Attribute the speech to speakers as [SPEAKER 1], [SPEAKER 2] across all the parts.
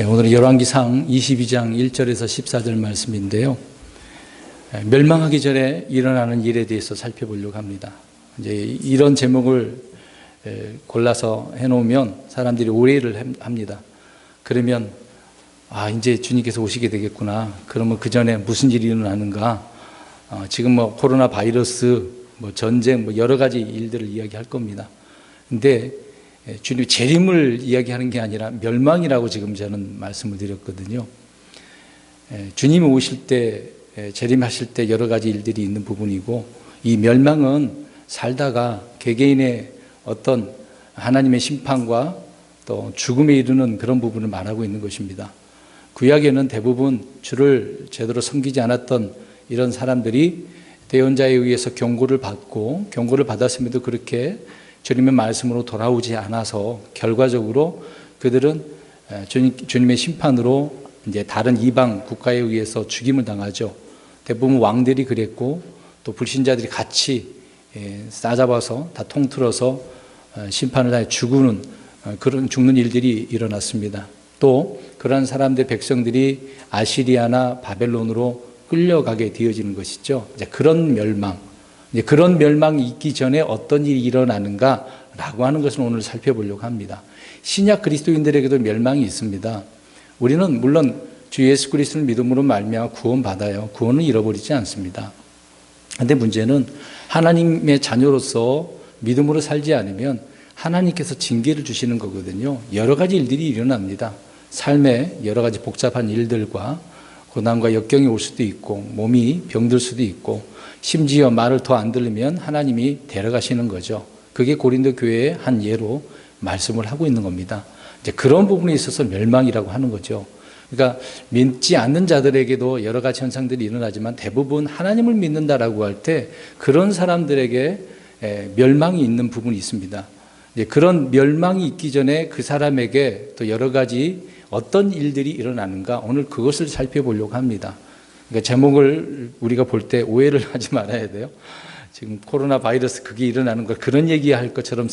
[SPEAKER 1] 오늘은 열왕기상 22장 1절에서 14절 말씀인데요. 멸망하기 전에 일어나는 일에 대해서 살펴보려고 합니다. 이제 이런 제목을 골라서 해놓으면 사람들이 오해를 합니다. 그러면 이제 주님께서 오시게 되겠구나. 그러면 그 전에 무슨 일이 일어나는가? 지금 코로나 바이러스, 전쟁, 여러 가지 일들을 이야기할 겁니다. 근데 주님이 재림을 이야기하는 게 아니라 멸망이라고 지금 저는 말씀을 드렸거든요. 주님이 오실 때, 재림하실 때 여러 가지 일들이 있는 부분이고, 이 멸망은 살다가 개개인의 어떤 하나님의 심판과 또 죽음에 이르는 그런 부분을 말하고 있는 것입니다. 구약에는 대부분 주를 제대로 섬기지 않았던 이런 사람들이 대언자에 의해서 경고를 받고, 경고를 받았음에도 그렇게 주님의 말씀으로 돌아오지 않아서 결과적으로 그들은 주님의 심판으로 이제 다른 이방 국가에 의해서 죽임을 당하죠. 대부분 왕들이 그랬고 또 불신자들이 같이 싸잡아서 다 통틀어서 심판을 당해 죽는 일들이 일어났습니다. 또 그러한 사람들 백성들이 아시리아나 바벨론으로 끌려가게 되어지는 것이죠. 이제 그런 멸망. 그런 멸망이 있기 전에 어떤 일이 일어나는가라고 하는 것을 오늘 살펴보려고 합니다. 신약 그리스도인들에게도 멸망이 있습니다. 우리는 물론 주 예수 그리스도를 믿음으로 말미암아 구원받아요. 구원은 잃어버리지 않습니다. 그런데 문제는 하나님의 자녀로서 믿음으로 살지 않으면 하나님께서 징계를 주시는 거거든요. 여러 가지 일들이 일어납니다. 삶에 여러 가지 복잡한 일들과 고난과 역경이 올 수도 있고 몸이 병들 수도 있고 심지어 말을 더 안 들으면 하나님이 데려가시는 거죠. 그게 고린도 교회의 한 예로 말씀을 하고 있는 겁니다. 이제 그런 부분에 있어서 멸망이라고 하는 거죠. 그러니까 믿지 않는 자들에게도 여러 가지 현상들이 일어나지만 대부분 하나님을 믿는다라고 할 때 그런 사람들에게 멸망이 있는 부분이 있습니다. 이제 그런 멸망이 있기 전에 그 사람에게 또 여러 가지 어떤 일들이 일어나는가 오늘 그것을 살펴보려고 합니다. 그러니까 제목을 우리가 볼 때 오해를 하지 말아야 돼요. 지금 코로나 바이러스 그게 일어나는 걸 그런 얘기할 것처럼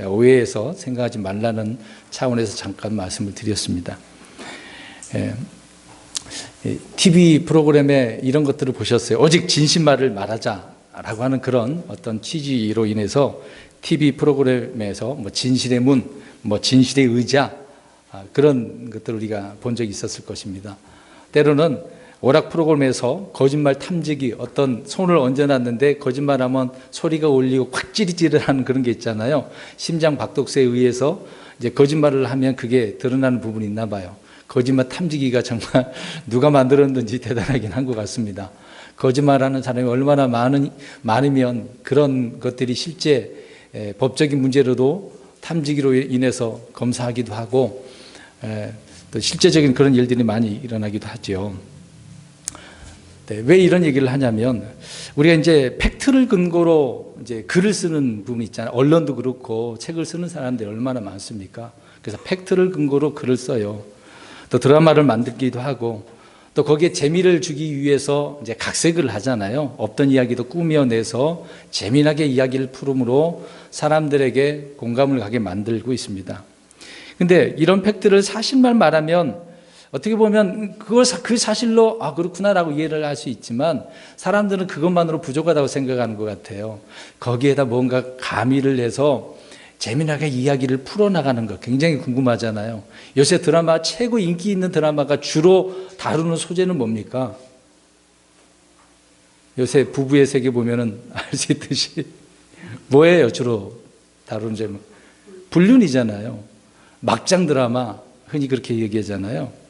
[SPEAKER 1] 오해해서 생각하지 말라는 차원에서 잠깐 말씀을 드렸습니다. TV 프로그램에 이런 것들을 보셨어요. 오직 진실말을 말하자라고 하는 그런 어떤 취지로 인해서 TV 프로그램에서 진실의 문, 진실의 의자 그런 것들을 우리가 본 적이 있었을 것입니다. 때로는 오락 프로그램에서 거짓말 탐지기 어떤 손을 얹어놨는데 거짓말하면 소리가 울리고 콱 찌릿찌릿하는 그런 게 있잖아요. 심장 박독수에 의해서 이제 거짓말을 하면 그게 드러나는 부분이 있나 봐요. 거짓말 탐지기가 정말 누가 만들었는지 대단하긴 한 것 같습니다. 거짓말하는 사람이 얼마나 많으면 그런 것들이 실제 법적인 문제로도 탐지기로 인해서 검사하기도 하고 또 실제적인 그런 일들이 많이 일어나기도 하죠. 왜 이런 얘기를 하냐면 우리가 이제 팩트를 근거로 이제 글을 쓰는 부분이 있잖아요. 언론도 그렇고 책을 쓰는 사람들이 얼마나 많습니까? 그래서 팩트를 근거로 글을 써요. 또 드라마를 만들기도 하고 또 거기에 재미를 주기 위해서 이제 각색을 하잖아요. 없던 이야기도 꾸며내서 재미나게 이야기를 풀음으로 사람들에게 공감을 가게 만들고 있습니다. 근데 이런 팩트를 사실만 말하면 어떻게 보면 그 사실로 그렇구나라고 이해를 할 수 있지만 사람들은 그것만으로 부족하다고 생각하는 것 같아요. 거기에다 뭔가 가미를 해서 재미나게 이야기를 풀어나가는 것 굉장히 궁금하잖아요. 요새 드라마 최고 인기 있는 드라마가 주로 다루는 소재는 뭡니까? 요새 부부의 세계 보면은 알 수 있듯이 뭐예요 주로 다루는 제목? 불륜이잖아요. 막장 드라마 흔히 그렇게 얘기하잖아요.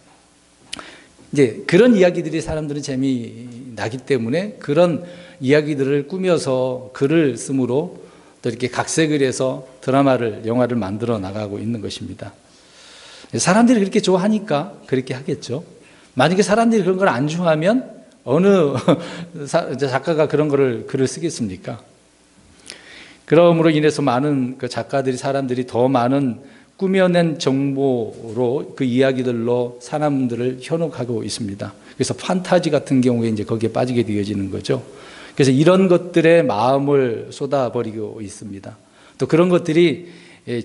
[SPEAKER 1] 이제 그런 이야기들이 사람들은 재미나기 때문에 그런 이야기들을 꾸며서 글을 쓰므로 또 이렇게 각색을 해서 영화를 만들어 나가고 있는 것입니다. 사람들이 그렇게 좋아하니까 그렇게 하겠죠. 만약에 사람들이 그런 걸 안 좋아하면 어느 작가가 그런 글을 쓰겠습니까? 그러므로 인해서 많은 사람들이 더 많은 꾸며낸 정보로 그 이야기들로 사람들을 현혹하고 있습니다. 그래서 판타지 같은 경우에 이제 거기에 빠지게 되어지는 거죠. 그래서 이런 것들에 마음을 쏟아버리고 있습니다. 또 그런 것들이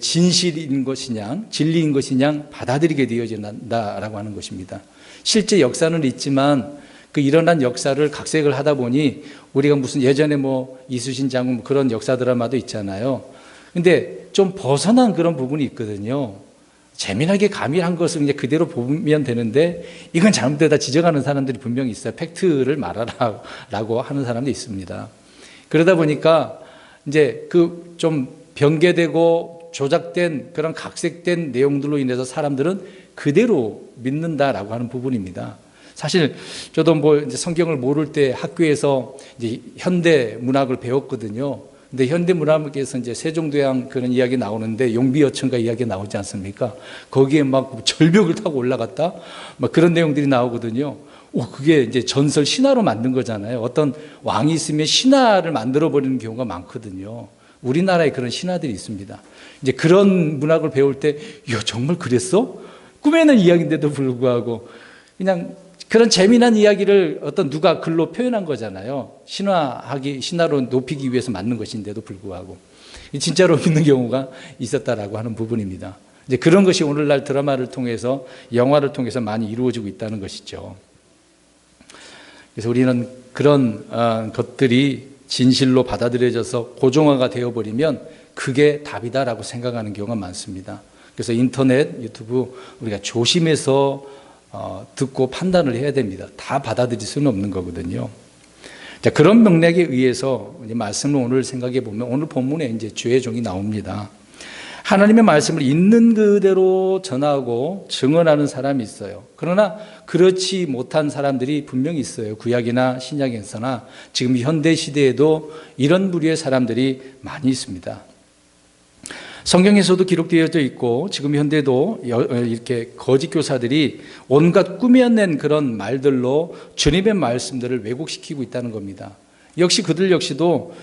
[SPEAKER 1] 진실인 것이냐, 진리인 것이냐 받아들이게 되어진다라고 하는 것입니다. 실제 역사는 있지만 그 일어난 역사를 각색을 하다 보니 우리가 무슨 예전에 뭐 이순신 장군 그런 역사 드라마도 있잖아요. 근데 좀 벗어난 그런 부분이 있거든요. 재미나게 가미한 것을 이제 그대로 보면 되는데 이건 잘못되다 지적하는 사람들이 분명히 있어요. 팩트를 말하라라고 하는 사람도 있습니다. 그러다 보니까 이제 그 좀 변개되고 조작된 그런 각색된 내용들로 인해서 사람들은 그대로 믿는다라고 하는 부분입니다. 사실 저도 뭐 이제 성경을 모를 때 학교에서 이제 현대 문학을 배웠거든요. 근데 현대 문학에서 이제 세종대왕 그런 이야기 나오는데 용비어천가 이야기 나오지 않습니까? 거기에 막 절벽을 타고 올라갔다, 막 그런 내용들이 나오거든요. 그게 이제 전설 신화로 만든 거잖아요. 어떤 왕이 있으면 신화를 만들어 버리는 경우가 많거든요. 우리나라에 그런 신화들이 있습니다. 이제 그런 문학을 배울 때, 정말 그랬어? 꿈에는 이야기인데도 불구하고 그냥 그런 재미난 이야기를 어떤 누가 글로 표현한 거잖아요. 신화로 높이기 위해서 만든 것인데도 불구하고 진짜로 믿는 경우가 있었다라고 하는 부분입니다. 이제 그런 것이 오늘날 드라마를 통해서, 영화를 통해서 많이 이루어지고 있다는 것이죠. 그래서 우리는 그런 것들이 진실로 받아들여져서 고정화가 되어버리면 그게 답이다라고 생각하는 경우가 많습니다. 그래서 인터넷, 유튜브 우리가 조심해서 듣고 판단을 해야 됩니다. 다 받아들일 수는 없는 거거든요. 자, 그런 맥락에 의해서 이제 말씀을 오늘 생각해 보면 오늘 본문에 이제 주의 종이 나옵니다. 하나님의 말씀을 있는 그대로 전하고 증언하는 사람이 있어요. 그러나 그렇지 못한 사람들이 분명히 있어요. 구약이나 신약에서나 지금 현대 시대에도 이런 부류의 사람들이 많이 있습니다. 성경에서도 기록되어져 있고 지금 현대도 이렇게 거짓 교사들이 온갖 꾸며낸 그런 말들로 주님의 말씀들을 왜곡시키고 있다는 겁니다. 역시 그들 역시도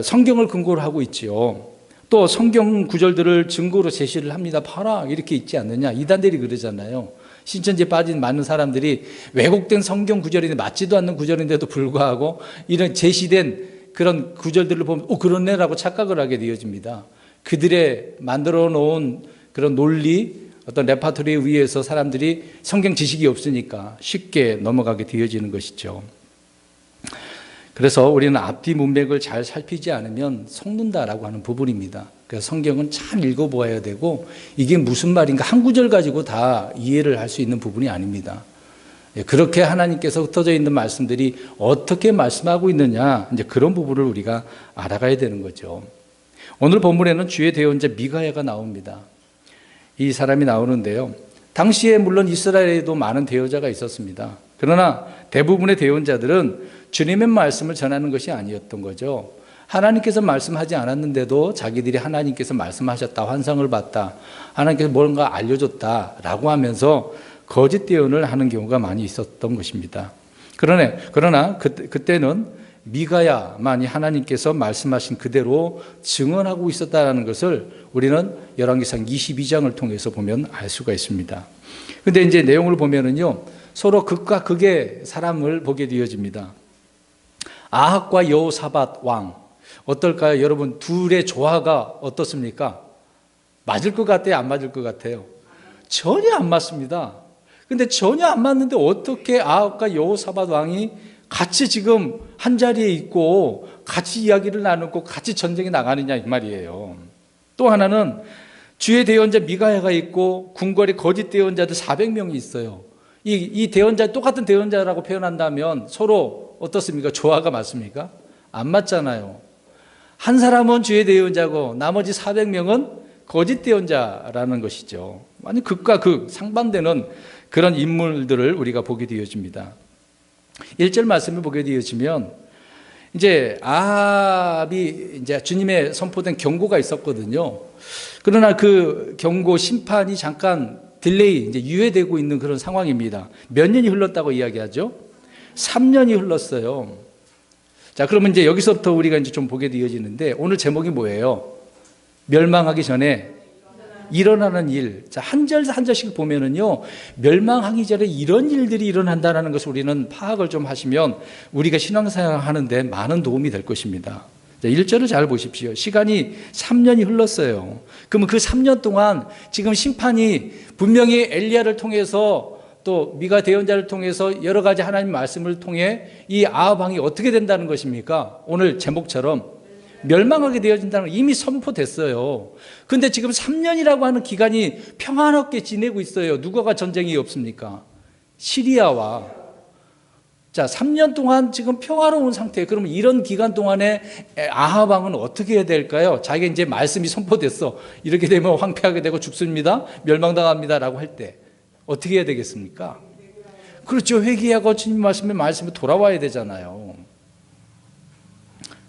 [SPEAKER 1] 성경을 근거로 하고 있지요. 또 성경 구절들을 증거로 제시를 합니다. 봐라, 이렇게 있지 않느냐. 이단들이 그러잖아요. 신천지에 빠진 많은 사람들이 왜곡된 성경 구절인데 맞지도 않는 구절인데도 불구하고 이런 제시된 그런 구절들을 보면 그렇네라고 착각을 하게 되어집니다. 그들의 만들어 놓은 그런 논리, 어떤 레파토리에 의해서 사람들이 성경 지식이 없으니까 쉽게 넘어가게 되어지는 것이죠. 그래서 우리는 앞뒤 문맥을 잘 살피지 않으면 속는다라고 하는 부분입니다. 그래서 성경은 참 읽어보아야 되고 이게 무슨 말인가 한 구절 가지고 다 이해를 할 수 있는 부분이 아닙니다. 그렇게 하나님께서 흩어져 있는 말씀들이 어떻게 말씀하고 있느냐, 이제 그런 부분을 우리가 알아가야 되는 거죠. 오늘 본문에는 주의 대언자 미가야가 나옵니다. 이 사람이 나오는데요. 당시에 물론 이스라엘에도 많은 대언자가 있었습니다. 그러나 대부분의 대언자들은 주님의 말씀을 전하는 것이 아니었던 거죠. 하나님께서 말씀하지 않았는데도 자기들이 하나님께서 말씀하셨다, 환상을 봤다, 하나님께서 뭔가 알려줬다라고 하면서 거짓 대언을 하는 경우가 많이 있었던 것입니다. 그러나 그때는 미가야만이 하나님께서 말씀하신 그대로 증언하고 있었다는 것을 우리는 열왕기상 22장을 통해서 보면 알 수가 있습니다. 그런데 이제 내용을 보면은요, 서로 극과 극의 사람을 보게 되어집니다. 아합과 여호사밧 왕, 어떨까요? 여러분, 둘의 조화가 어떻습니까? 맞을 것 같아요? 안 맞을 것 같아요? 전혀 안 맞습니다. 근데 전혀 안 맞는데 어떻게 아합과 여호사밧 왕이 같이 지금 한 자리에 있고 같이 이야기를 나누고 같이 전쟁에 나가느냐 이 말이에요. 또 하나는 주의 대언자 미가야가 있고 궁궐에 거짓 대언자들 400명이 있어요. 이 대언자 똑같은 대언자라고 표현한다면 서로 어떻습니까? 조화가 맞습니까? 안 맞잖아요. 한 사람은 주의 대언자고 나머지 400명은 거짓 대언자라는 것이죠. 완전 극과 극 상반되는 그런 인물들을 우리가 보게 되어집니다. 1절 말씀을 보게 되어지면 이제 아합이 이제 주님의 선포된 경고가 있었거든요. 그러나 그 경고 심판이 잠깐 딜레이, 이제 유예되고 있는 그런 상황입니다. 몇 년이 흘렀다고 이야기하죠? 3년이 흘렀어요. 자, 그러면 이제 여기서부터 우리가 이제 좀 보게 되어지는데 오늘 제목이 뭐예요? 멸망하기 전에 일어나는 일. 자, 한 절 한 절씩 보면은요, 멸망하기 전에 이런 일들이 일어난다는 것을 우리는 파악을 좀 하시면 우리가 신앙생활 하는데 많은 도움이 될 것입니다. 자, 1절을 잘 보십시오. 시간이 3년이 흘렀어요. 그러면 그 3년 동안 지금 심판이 분명히 엘리야를 통해서 또 미가 대언자를 통해서 여러 가지 하나님 말씀을 통해 이 아합 왕이 어떻게 된다는 것입니까? 오늘 제목처럼 멸망하게 되어진다는 거 이미 선포됐어요. 그런데 지금 3년이라고 하는 기간이 평안하게 지내고 있어요. 누가가 전쟁이 없습니까? 시리아와. 자, 3년 동안 지금 평화로운 상태예요. 그러면 이런 기간 동안에 아합 왕은 어떻게 해야 될까요? 자기가 이제 말씀이 선포됐어. 이렇게 되면 황폐하게 되고 죽습니다. 멸망당합니다라고 할 때 어떻게 해야 되겠습니까? 그렇죠. 회개하고 주님 말씀에 돌아와야 되잖아요.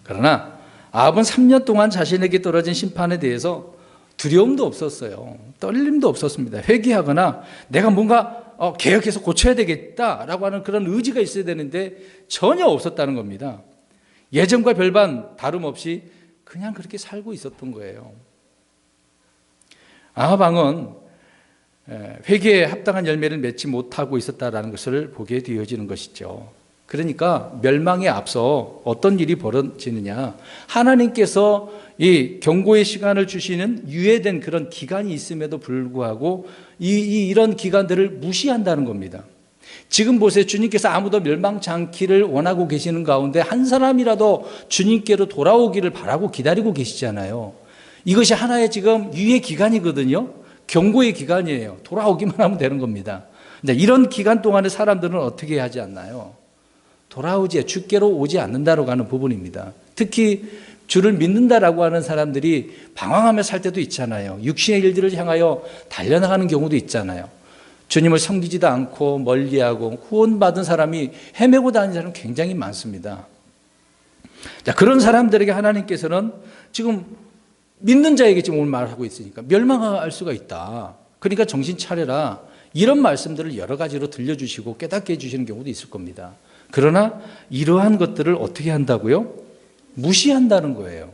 [SPEAKER 1] 그러나 아합은 3년 동안 자신에게 떨어진 심판에 대해서 두려움도 없었어요. 떨림도 없었습니다. 회개하거나 내가 뭔가 개혁해서 고쳐야 되겠다라고 하는 그런 의지가 있어야 되는데 전혀 없었다는 겁니다. 예전과 별반 다름없이 그냥 그렇게 살고 있었던 거예요. 아합 왕은 회개에 합당한 열매를 맺지 못하고 있었다는 것을 보게 되어지는 것이죠. 그러니까 멸망에 앞서 어떤 일이 벌어지느냐, 하나님께서 이 경고의 시간을 주시는 유예된 그런 기간이 있음에도 불구하고 이런 기간들을 무시한다는 겁니다. 지금 보세요. 주님께서 아무도 멸망치 않기를 원하고 계시는 가운데 한 사람이라도 주님께로 돌아오기를 바라고 기다리고 계시잖아요. 이것이 하나의 지금 유예 기간이거든요. 경고의 기간이에요. 돌아오기만 하면 되는 겁니다. 이런 기간 동안에 사람들은 어떻게 하지 않나요? 돌아오지, 주께로 오지 않는다라고 하는 부분입니다. 특히 주를 믿는다라고 하는 사람들이 방황하며 살 때도 있잖아요. 육신의 일들을 향하여 달려나가는 경우도 있잖아요. 주님을 섬기지도 않고 멀리하고 후원받은 사람이 헤매고 다니는 사람은 굉장히 많습니다. 자, 그런 사람들에게 하나님께서는 지금 믿는 자에게 지금 오늘 말하고 있으니까 멸망할 수가 있다. 그러니까 정신 차려라. 이런 말씀들을 여러 가지로 들려주시고 깨닫게 해주시는 경우도 있을 겁니다. 그러나 이러한 것들을 어떻게 한다고요? 무시한다는 거예요.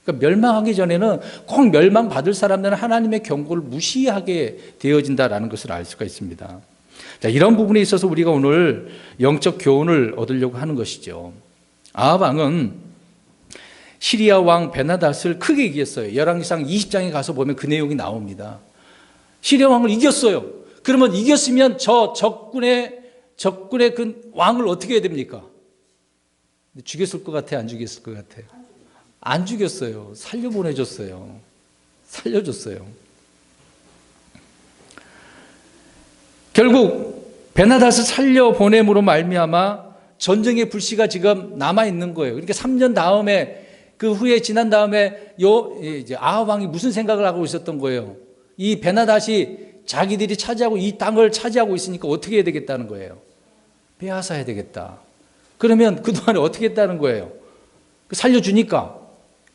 [SPEAKER 1] 그러니까 멸망하기 전에는 꼭 멸망받을 사람들은 하나님의 경고를 무시하게 되어진다는 것을 알 수가 있습니다. 자, 이런 부분에 있어서 우리가 오늘 영적 교훈을 얻으려고 하는 것이죠. 아합 왕은 시리아 왕 베나닷을 크게 이겼어요. 열왕기상 20장에 가서 보면 그 내용이 나옵니다. 시리아 왕을 이겼어요. 그러면 이겼으면 저 적군의 그 왕을 어떻게 해야 됩니까? 죽였을 것 같아, 안 죽였을 것 같아? 안 죽였어요. 살려보내줬어요. 살려줬어요. 결국 베나닷을 살려보냄으로 말미암아 전쟁의 불씨가 지금 남아있는 거예요. 그러니까 3년 다음에 그 후에 지난 다음에 이제 아합 왕이 무슨 생각을 하고 있었던 거예요? 이 베나닷이 자기들이 차지하고 이 땅을 차지하고 있으니까 어떻게 해야 되겠다는 거예요? 빼앗아야 되겠다. 그러면 그동안에 어떻게 했다는 거예요? 살려주니까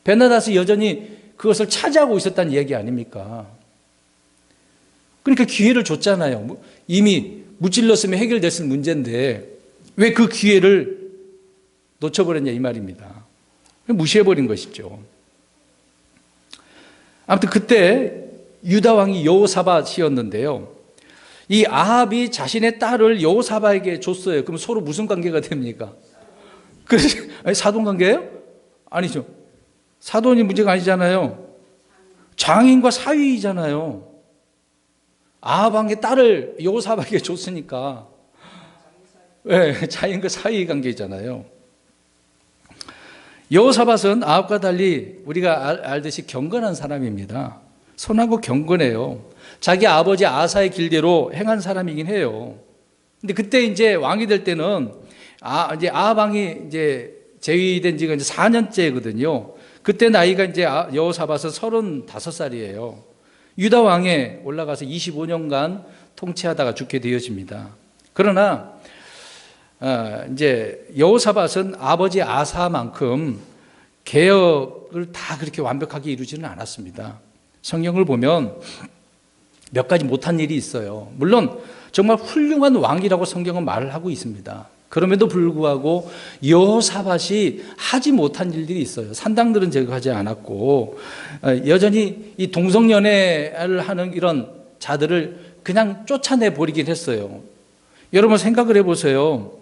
[SPEAKER 1] 베나닷이 여전히 그것을 차지하고 있었다는 얘기 아닙니까? 그러니까 기회를 줬잖아요. 이미 무찔렀으면 해결됐을 문제인데 왜 그 기회를 놓쳐버렸냐 이 말입니다. 무시해버린 것이죠. 아무튼 그때 유다 왕이 여호사밧이었는데요. 이 아합이 자신의 딸을 여호사밧에게 줬어요. 그럼 서로 무슨 관계가 됩니까? 사돈 관계예요? 아니죠. 사돈이 문제가 아니잖아요. 장인과 사위이잖아요. 아합 왕의 딸을 여호사밧에게 줬으니까 장인과 사위 관계잖아요. 여호사밧은 아합과 달리 우리가 알듯이 경건한 사람입니다. 선하고 경건해요. 자기 아버지 아사의 길대로 행한 사람이긴 해요. 근데 그때 이제 왕이 될 때는 이제 아합 왕이 이제 재위된 지가 이제 4년째거든요. 그때 나이가 이제 여호사밧은 35살이에요. 유다 왕에 올라가서 25년간 통치하다가 죽게 되어집니다. 그러나 이제 여호사밧은 아버지 아사만큼 개혁을 다 그렇게 완벽하게 이루지는 않았습니다. 성경을 보면 몇 가지 못한 일이 있어요. 물론 정말 훌륭한 왕이라고 성경은 말을 하고 있습니다. 그럼에도 불구하고 여호사밧이 하지 못한 일들이 있어요. 산당들은 제거하지 않았고 여전히 이 동성연애를 하는 이런 자들을 그냥 쫓아내 버리긴 했어요. 여러분 생각을 해보세요.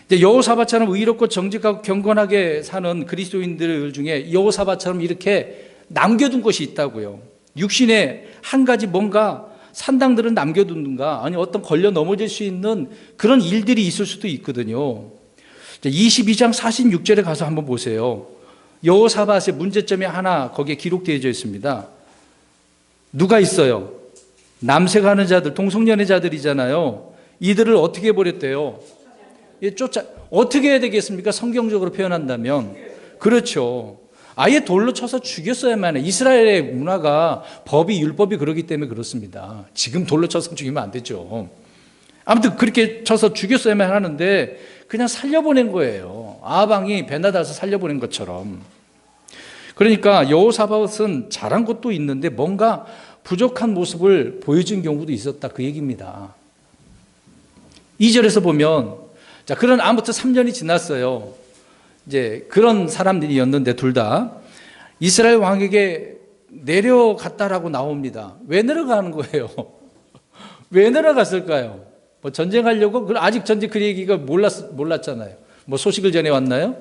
[SPEAKER 1] 이제 여호사밧처럼 의롭고 정직하고 경건하게 사는 그리스도인들 중에 여호사밧처럼 이렇게 남겨둔 것이 있다고요. 육신에 한 가지 뭔가 산당들은 남겨둔가, 아니 어떤 걸려 넘어질 수 있는 그런 일들이 있을 수도 있거든요. 22장 46절에 가서 한번 보세요. 여호사밧의 문제점이 하나 거기에 기록되어져 있습니다. 누가 있어요? 남색하는 자들, 동성연애 자들이잖아요. 이들을 어떻게 해버렸대요? 어떻게 해야 되겠습니까? 성경적으로 표현한다면. 그렇죠. 아예 돌로 쳐서 죽였어야만 해. 이스라엘의 문화가 법이, 율법이 그러기 때문에 그렇습니다. 지금 돌로 쳐서 죽이면 안 되죠. 아무튼 그렇게 쳐서 죽였어야만 하는데 그냥 살려보낸 거예요. 아방이 베나다서 살려보낸 것처럼. 그러니까 여호사밧은 잘한 것도 있는데 뭔가 부족한 모습을 보여준 경우도 있었다, 그 얘기입니다. 2절에서 보면, 자, 그런 아무튼 3년이 지났어요. 이제 그런 사람들이었는데 둘 다 이스라엘 왕에게 내려갔다라고 나옵니다. 왜 내려가는 거예요? 왜 내려갔을까요? 뭐 전쟁하려고? 아직 전쟁 그 얘기가 몰랐잖아요. 뭐 소식을 전해 왔나요?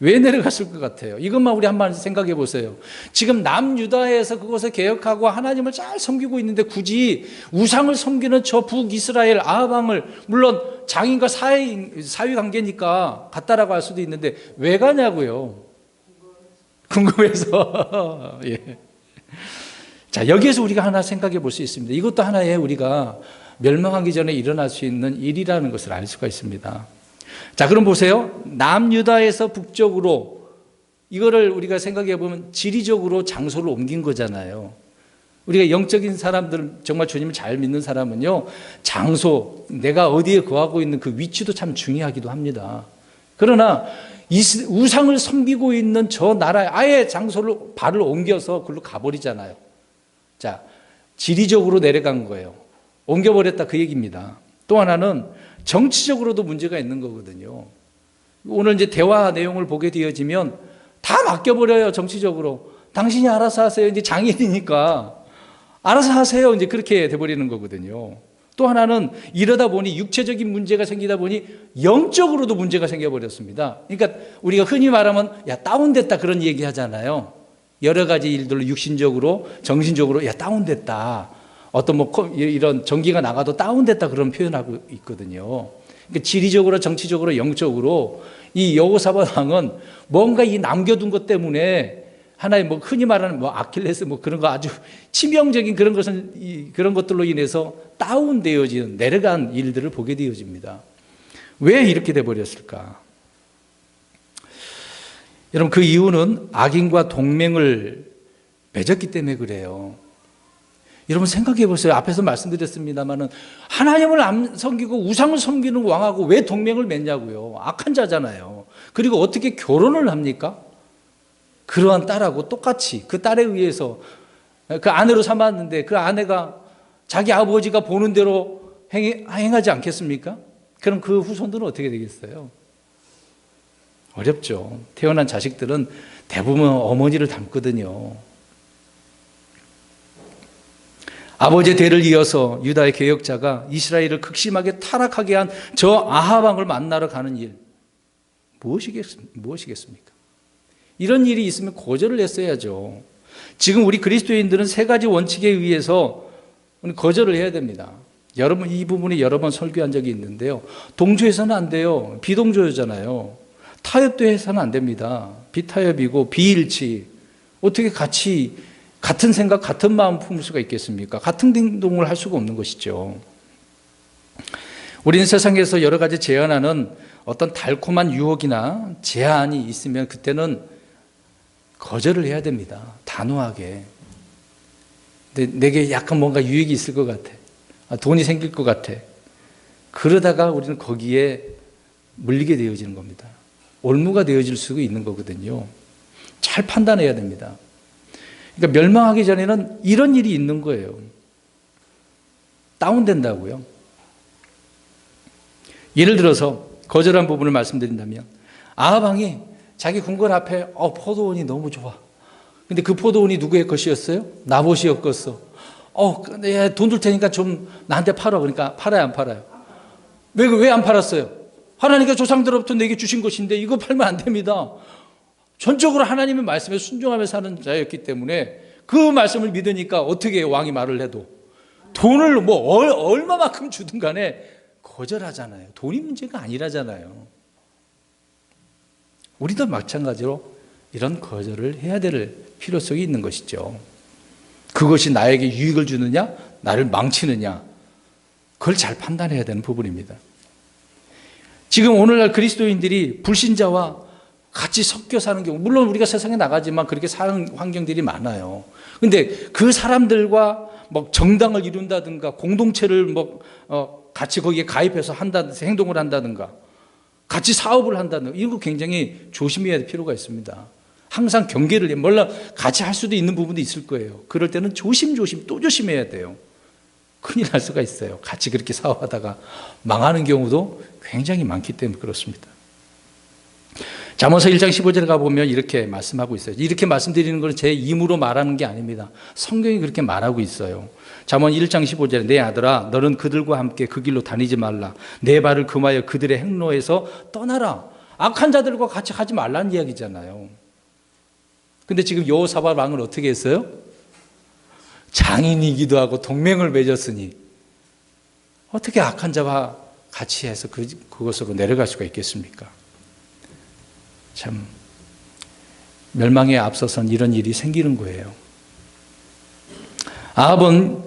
[SPEAKER 1] 왜 내려갔을 것 같아요? 이것만 우리 한번 생각해 보세요. 지금 남유다에서 그곳에 개혁하고 하나님을 잘 섬기고 있는데 굳이 우상을 섬기는 저 북이스라엘 아합왕을, 물론 장인과 사위 관계니까 갔다라고 할 수도 있는데 왜 가냐고요? 궁금해서. 예. 자, 여기에서 우리가 하나 생각해 볼 수 있습니다. 이것도 하나의 우리가 멸망하기 전에 일어날 수 있는 일이라는 것을 알 수가 있습니다. 자, 그럼 보세요. 남유다에서 북쪽으로, 이거를 우리가 생각해 보면 지리적으로 장소를 옮긴 거잖아요. 우리가 영적인 사람들, 정말 주님을 잘 믿는 사람은요, 장소, 내가 어디에 거하고 있는 그 위치도 참 중요하기도 합니다. 그러나 우상을 섬기고 있는 저 나라에 아예 장소를, 발을 옮겨서 그걸로 가버리잖아요. 자, 지리적으로 내려간 거예요. 옮겨버렸다, 그 얘기입니다. 또 하나는 정치적으로도 문제가 있는 거거든요. 오늘 이제 대화 내용을 보게 되어지면 다 맡겨버려요, 정치적으로. 당신이 알아서 하세요. 이제 장인이니까 알아서 하세요. 이제 그렇게 돼버리는 거거든요. 또 하나는 이러다 보니 육체적인 문제가 생기다 보니 영적으로도 문제가 생겨버렸습니다. 그러니까 우리가 흔히 말하면 야, 다운됐다, 그런 얘기 하잖아요. 여러 가지 일들로 육신적으로, 정신적으로 야, 다운됐다. 어떤 뭐 이런 전기가 나가도 다운됐다, 그런 표현하고 있거든요. 그러니까 지리적으로, 정치적으로, 영적으로 이 여호사밧 왕은 뭔가 이 남겨둔 것 때문에 하나의 뭐 흔히 말하는 뭐 아킬레스 뭐 그런 거 아주 치명적인 그런 것은 그런 것들로 인해서 다운되어지는, 내려간 일들을 보게 되어집니다. 왜 이렇게 돼 버렸을까? 여러분, 그 이유는 악인과 동맹을 맺었기 때문에 그래요. 여러분 생각해 보세요. 앞에서 말씀드렸습니다만은 하나님을 안 섬기고 우상을 섬기는 왕하고 왜 동맹을 맺냐고요. 악한 자잖아요. 그리고 어떻게 결혼을 합니까? 그러한 딸하고 똑같이 그 딸에 의해서 그 아내로 삼았는데 그 아내가 자기 아버지가 보는 대로 행하지 않겠습니까? 그럼 그 후손들은 어떻게 되겠어요? 어렵죠. 태어난 자식들은 대부분 어머니를 닮거든요. 아버지의 대를 이어서 유다의 개혁자가 이스라엘을 극심하게 타락하게 한 저 아합 왕을 만나러 가는 일, 무엇이겠습니까? 이런 일이 있으면 거절을 했어야죠. 지금 우리 그리스도인들은 세 가지 원칙에 의해서 거절을 해야 됩니다. 여러분, 이 부분에 여러 번 설교한 적이 있는데요. 동조해서는 안 돼요. 비동조잖아요. 타협도 해서는 안 됩니다. 비타협이고 비일치. 어떻게 같은 생각, 같은 마음 품을 수가 있겠습니까? 같은 행동을 할 수가 없는 것이죠. 우리는 세상에서 여러 가지 제한하는 어떤 달콤한 유혹이나 제한이 있으면 그때는 거절을 해야 됩니다. 단호하게. 근데 내게 약간 뭔가 유익이 있을 것 같아. 돈이 생길 것 같아. 그러다가 우리는 거기에 물리게 되어지는 겁니다. 올무가 되어질 수가 있는 거거든요. 잘 판단해야 됩니다. 그러니까 멸망하기 전에는 이런 일이 있는 거예요. 다운된다고요. 예를 들어서 거절한 부분을 말씀드린다면 아합 왕이 자기 궁궐 앞에 포도원이 너무 좋아. 근데 그 포도원이 누구의 것이었어요? 나봇이었겠어. 돈 줄 테니까 좀 나한테 팔아. 그러니까 팔아요, 안 팔아요? 왜 안 팔았어요? 하나님께서 조상들로부터 내게 주신 것인데 이거 팔면 안 됩니다. 전적으로 하나님의 말씀에 순종하며 사는 자였기 때문에 그 말씀을 믿으니까 어떻게 해요? 왕이 말을 해도 돈을 뭐 얼마만큼 주든 간에 거절하잖아요. 돈이 문제가 아니라잖아요. 우리도 마찬가지로 이런 거절을 해야 될 필요성이 있는 것이죠. 그것이 나에게 유익을 주느냐 나를 망치느냐 그걸 잘 판단해야 되는 부분입니다. 지금 오늘날 그리스도인들이 불신자와 같이 섞여 사는 경우, 물론 우리가 세상에 나가지만 그렇게 사는 환경들이 많아요. 근데 그 사람들과 뭐 정당을 이룬다든가 공동체를 같이 거기에 가입해서 행동을 한다든가 같이 사업을 한다든가 이런 거 굉장히 조심해야 될 필요가 있습니다. 항상 경계를 해. 물론 같이 할 수도 있는 부분도 있을 거예요. 그럴 때는 조심조심 또 조심해야 돼요. 큰일 날 수가 있어요. 같이 그렇게 사업하다가 망하는 경우도 굉장히 많기 때문에 그렇습니다. 잠언서 1장 15절에 가보면 이렇게 말씀하고 있어요. 이렇게 말씀드리는 건 제 임으로 말하는 게 아닙니다. 성경이 그렇게 말하고 있어요. 잠언 1장 15절에 내 아들아 너는 그들과 함께 그 길로 다니지 말라. 내 발을 금하여 그들의 행로에서 떠나라. 악한 자들과 같이 하지 말라는 이야기잖아요. 근데 지금 여호사밧 왕은 어떻게 했어요? 장인이기도 하고 동맹을 맺었으니 어떻게 악한 자와 같이 해서 그것으로 내려갈 수가 있겠습니까? 참 멸망에 앞서선 이런 일이 생기는 거예요. 아합은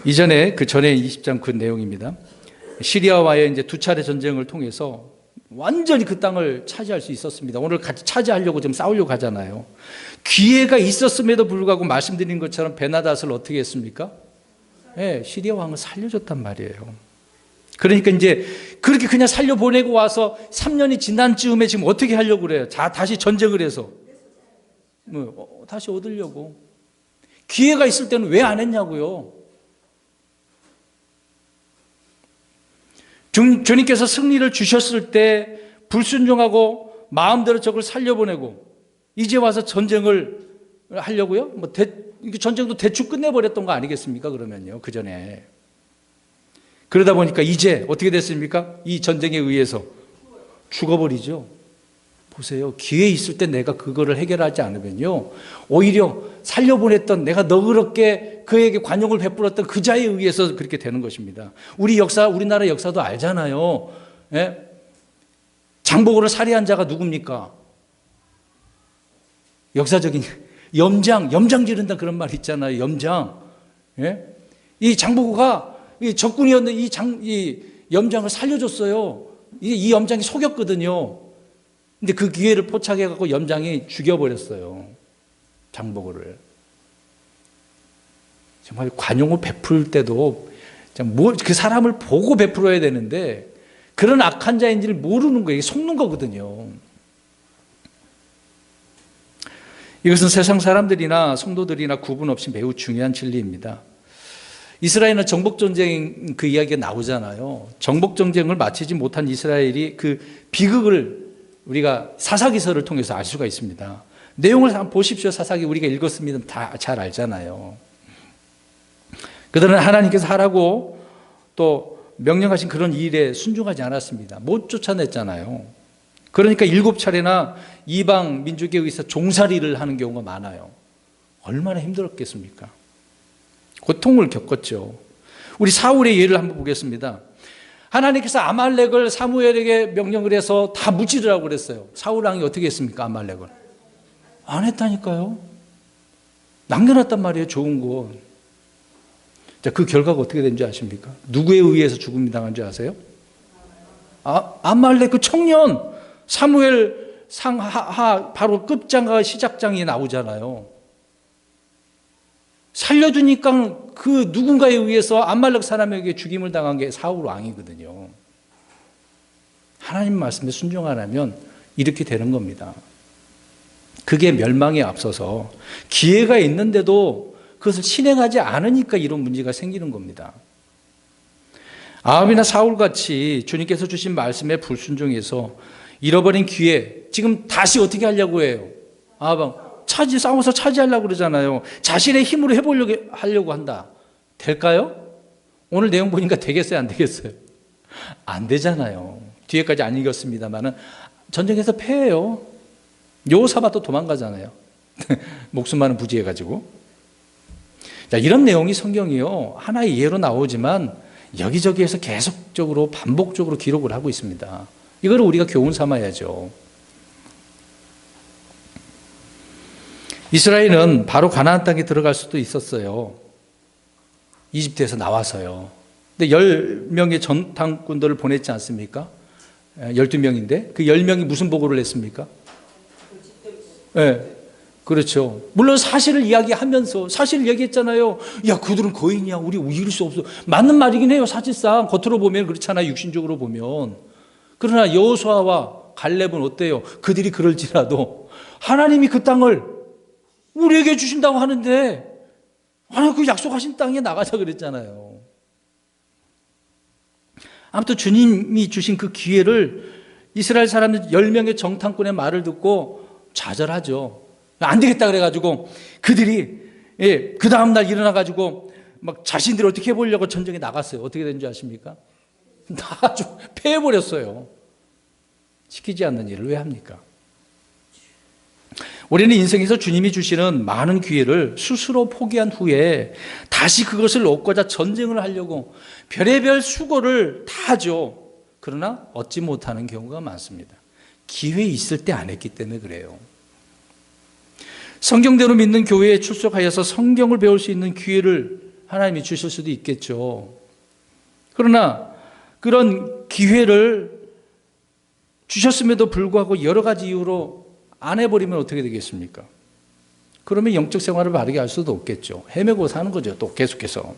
[SPEAKER 1] 이전에 그 전에 20장 그 내용입니다. 시리아와의 이제 두 차례 전쟁을 통해서 완전히 그 땅을 차지할 수 있었습니다. 오늘 같이 차지하려고 지금 싸우려고 하잖아요. 기회가 있었음에도 불구하고 말씀드린 것처럼 베나닷을 어떻게 했습니까? 네, 시리아 왕을 살려줬단 말이에요. 그러니까 이제 그렇게 그냥 살려보내고 와서 3년이 지난 즈음에 지금 어떻게 하려고 그래요? 다시 전쟁을 해서 다시 얻으려고. 기회가 있을 때는 왜 안 했냐고요. 주님께서 승리를 주셨을 때 불순종하고 마음대로 적을 살려보내고 이제 와서 전쟁을 하려고요? 전쟁도 대충 끝내버렸던 거 아니겠습니까? 그러면요, 그 전에. 그러다 보니까 이제 어떻게 됐습니까? 이 전쟁에 의해서 죽어버리죠. 보세요. 기회 있을 때 내가 그거를 해결하지 않으면요, 오히려 살려보냈던 내가 너그럽게 그에게 관용을 베풀었던 그 자에 의해서 그렇게 되는 것입니다. 우리나라 역사도 알잖아요. 예? 장보고를 살해한 자가 누굽니까? 역사적인 염장 지른다 그런 말 있잖아요. 염장. 예? 이 장보고가 이 적군이었는데 이 염장을 살려줬어요. 이 염장이 속였거든요. 근데 그 기회를 포착해갖고 염장이 죽여버렸어요. 장보고를. 정말 관용을 베풀 때도 그 사람을 보고 베풀어야 되는데 그런 악한 자인지를 모르는 거예요. 속는 거거든요. 이것은 세상 사람들이나 성도들이나 구분 없이 매우 중요한 진리입니다. 이스라엘은 정복전쟁 그 이야기가 나오잖아요. 정복전쟁을 마치지 못한 이스라엘이 그 비극을 우리가 사사기서를 통해서 알 수가 있습니다. 내용을 한번 보십시오. 사사기 우리가 읽었으면 다 잘 알잖아요. 그들은 하나님께서 하라고 또 명령하신 그런 일에 순종하지 않았습니다. 못 쫓아냈잖아요. 그러니까 7차례나 이방 민족에 의해서 종살이를 하는 경우가 많아요. 얼마나 힘들었겠습니까? 고통을 겪었죠. 우리 사울의 예를 한번 보겠습니다. 하나님께서 아말렉을 사무엘에게 명령을 해서 다 무찌르라고 그랬어요. 사울 왕이 어떻게 했습니까? 아말렉을 안 했다니까요. 남겨놨단 말이에요. 좋은 거. 자, 그 결과가 어떻게 된 줄 아십니까? 누구에 의해서 죽음이 당한 줄 아세요? 아말렉 그 청년 사무엘 바로 끝장과 시작장이 나오잖아요. 살려주니까 그 누군가에 의해서 아말렉 사람에게 죽임을 당한 게 사울 왕이거든요. 하나님 말씀에 순종 안 하면 이렇게 되는 겁니다. 그게 멸망에 앞서서 기회가 있는데도 그것을 실행하지 않으니까 이런 문제가 생기는 겁니다. 아합이나 사울같이 주님께서 주신 말씀에 불순종해서 잃어버린 기회, 지금 다시 어떻게 하려고 해요? 아합 싸워서 차지하려고 그러잖아요. 자신의 힘으로 하려고 한다. 될까요? 오늘 내용 보니까 되겠어요? 안 되겠어요? 안 되잖아요. 뒤에까지 안 읽었습니다만은 전쟁에서 패해요. 여호사밧도 도망가잖아요. 목숨만은 부지해가지고. 자, 이런 내용이 성경이요 하나의 예로 나오지만 여기저기에서 계속적으로 반복적으로 기록을 하고 있습니다. 이걸 우리가 교훈 삼아야죠. 이스라엘은 바로 가나안 땅에 들어갈 수도 있었어요. 이집트에서 나와서요. 근데 10명의 전탕꾼들을 보냈지 않습니까? 12명인데 그 10명이 무슨 보고를 했습니까? 네, 그렇죠. 물론 사실을 이야기하면서 사실을 얘기했잖아요. 야, 그들은 거인이야. 우리 이길 수 없어. 맞는 말이긴 해요. 사실상 겉으로 보면 그렇잖아요. 육신적으로 보면. 그러나 여호수아와 갈렙은 어때요? 그들이 그럴지라도 하나님이 그 땅을 우리에게 주신다고 하는데 하나님 그 약속하신 땅에 나가자 그랬잖아요. 아무튼 주님이 주신 그 기회를 이스라엘 사람들 10명의 정탐꾼의 말을 듣고 좌절하죠. 안 되겠다 그래가지고 그들이 그 다음날 일어나가지고 막 자신들이 어떻게 해보려고 전쟁에 나갔어요. 어떻게 된 줄 아십니까? 아주 패해버렸어요. 시키지 않는 일을 왜 합니까? 우리는 인생에서 주님이 주시는 많은 기회를 스스로 포기한 후에 다시 그것을 얻고자 전쟁을 하려고 별의별 수고를 다 하죠. 그러나 얻지 못하는 경우가 많습니다. 기회 있을 때 안 했기 때문에 그래요. 성경대로 믿는 교회에 출석하여서 성경을 배울 수 있는 기회를 하나님이 주실 수도 있겠죠. 그러나 그런 기회를 주셨음에도 불구하고 여러 가지 이유로 안 해버리면 어떻게 되겠습니까? 그러면 영적 생활을 바르게 할 수도 없겠죠. 헤매고 사는 거죠. 또 계속해서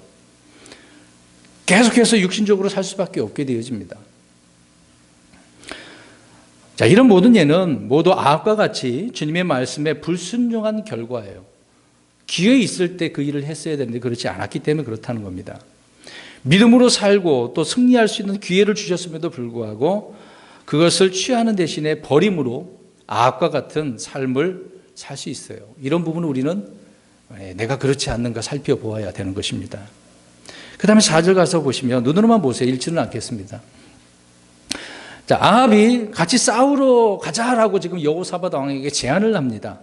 [SPEAKER 1] 육신적으로 살 수밖에 없게 되어집니다. 자, 이런 모든 예는 모두 아합과 같이 주님의 말씀에 불순종한 결과예요. 기회 있을 때 그 일을 했어야 되는데 그렇지 않았기 때문에 그렇다는 겁니다. 믿음으로 살고 또 승리할 수 있는 기회를 주셨음에도 불구하고 그것을 취하는 대신에 버림으로 아합과 같은 삶을 살 수 있어요. 이런 부분을 우리는 내가 그렇지 않는가 살펴보아야 되는 것입니다. 그 다음에 4절 가서 보시면 눈으로만 보세요. 읽지는 않겠습니다. 자, 아합이 같이 싸우러 가자라고 지금 여호사밧 왕에게 제안을 합니다.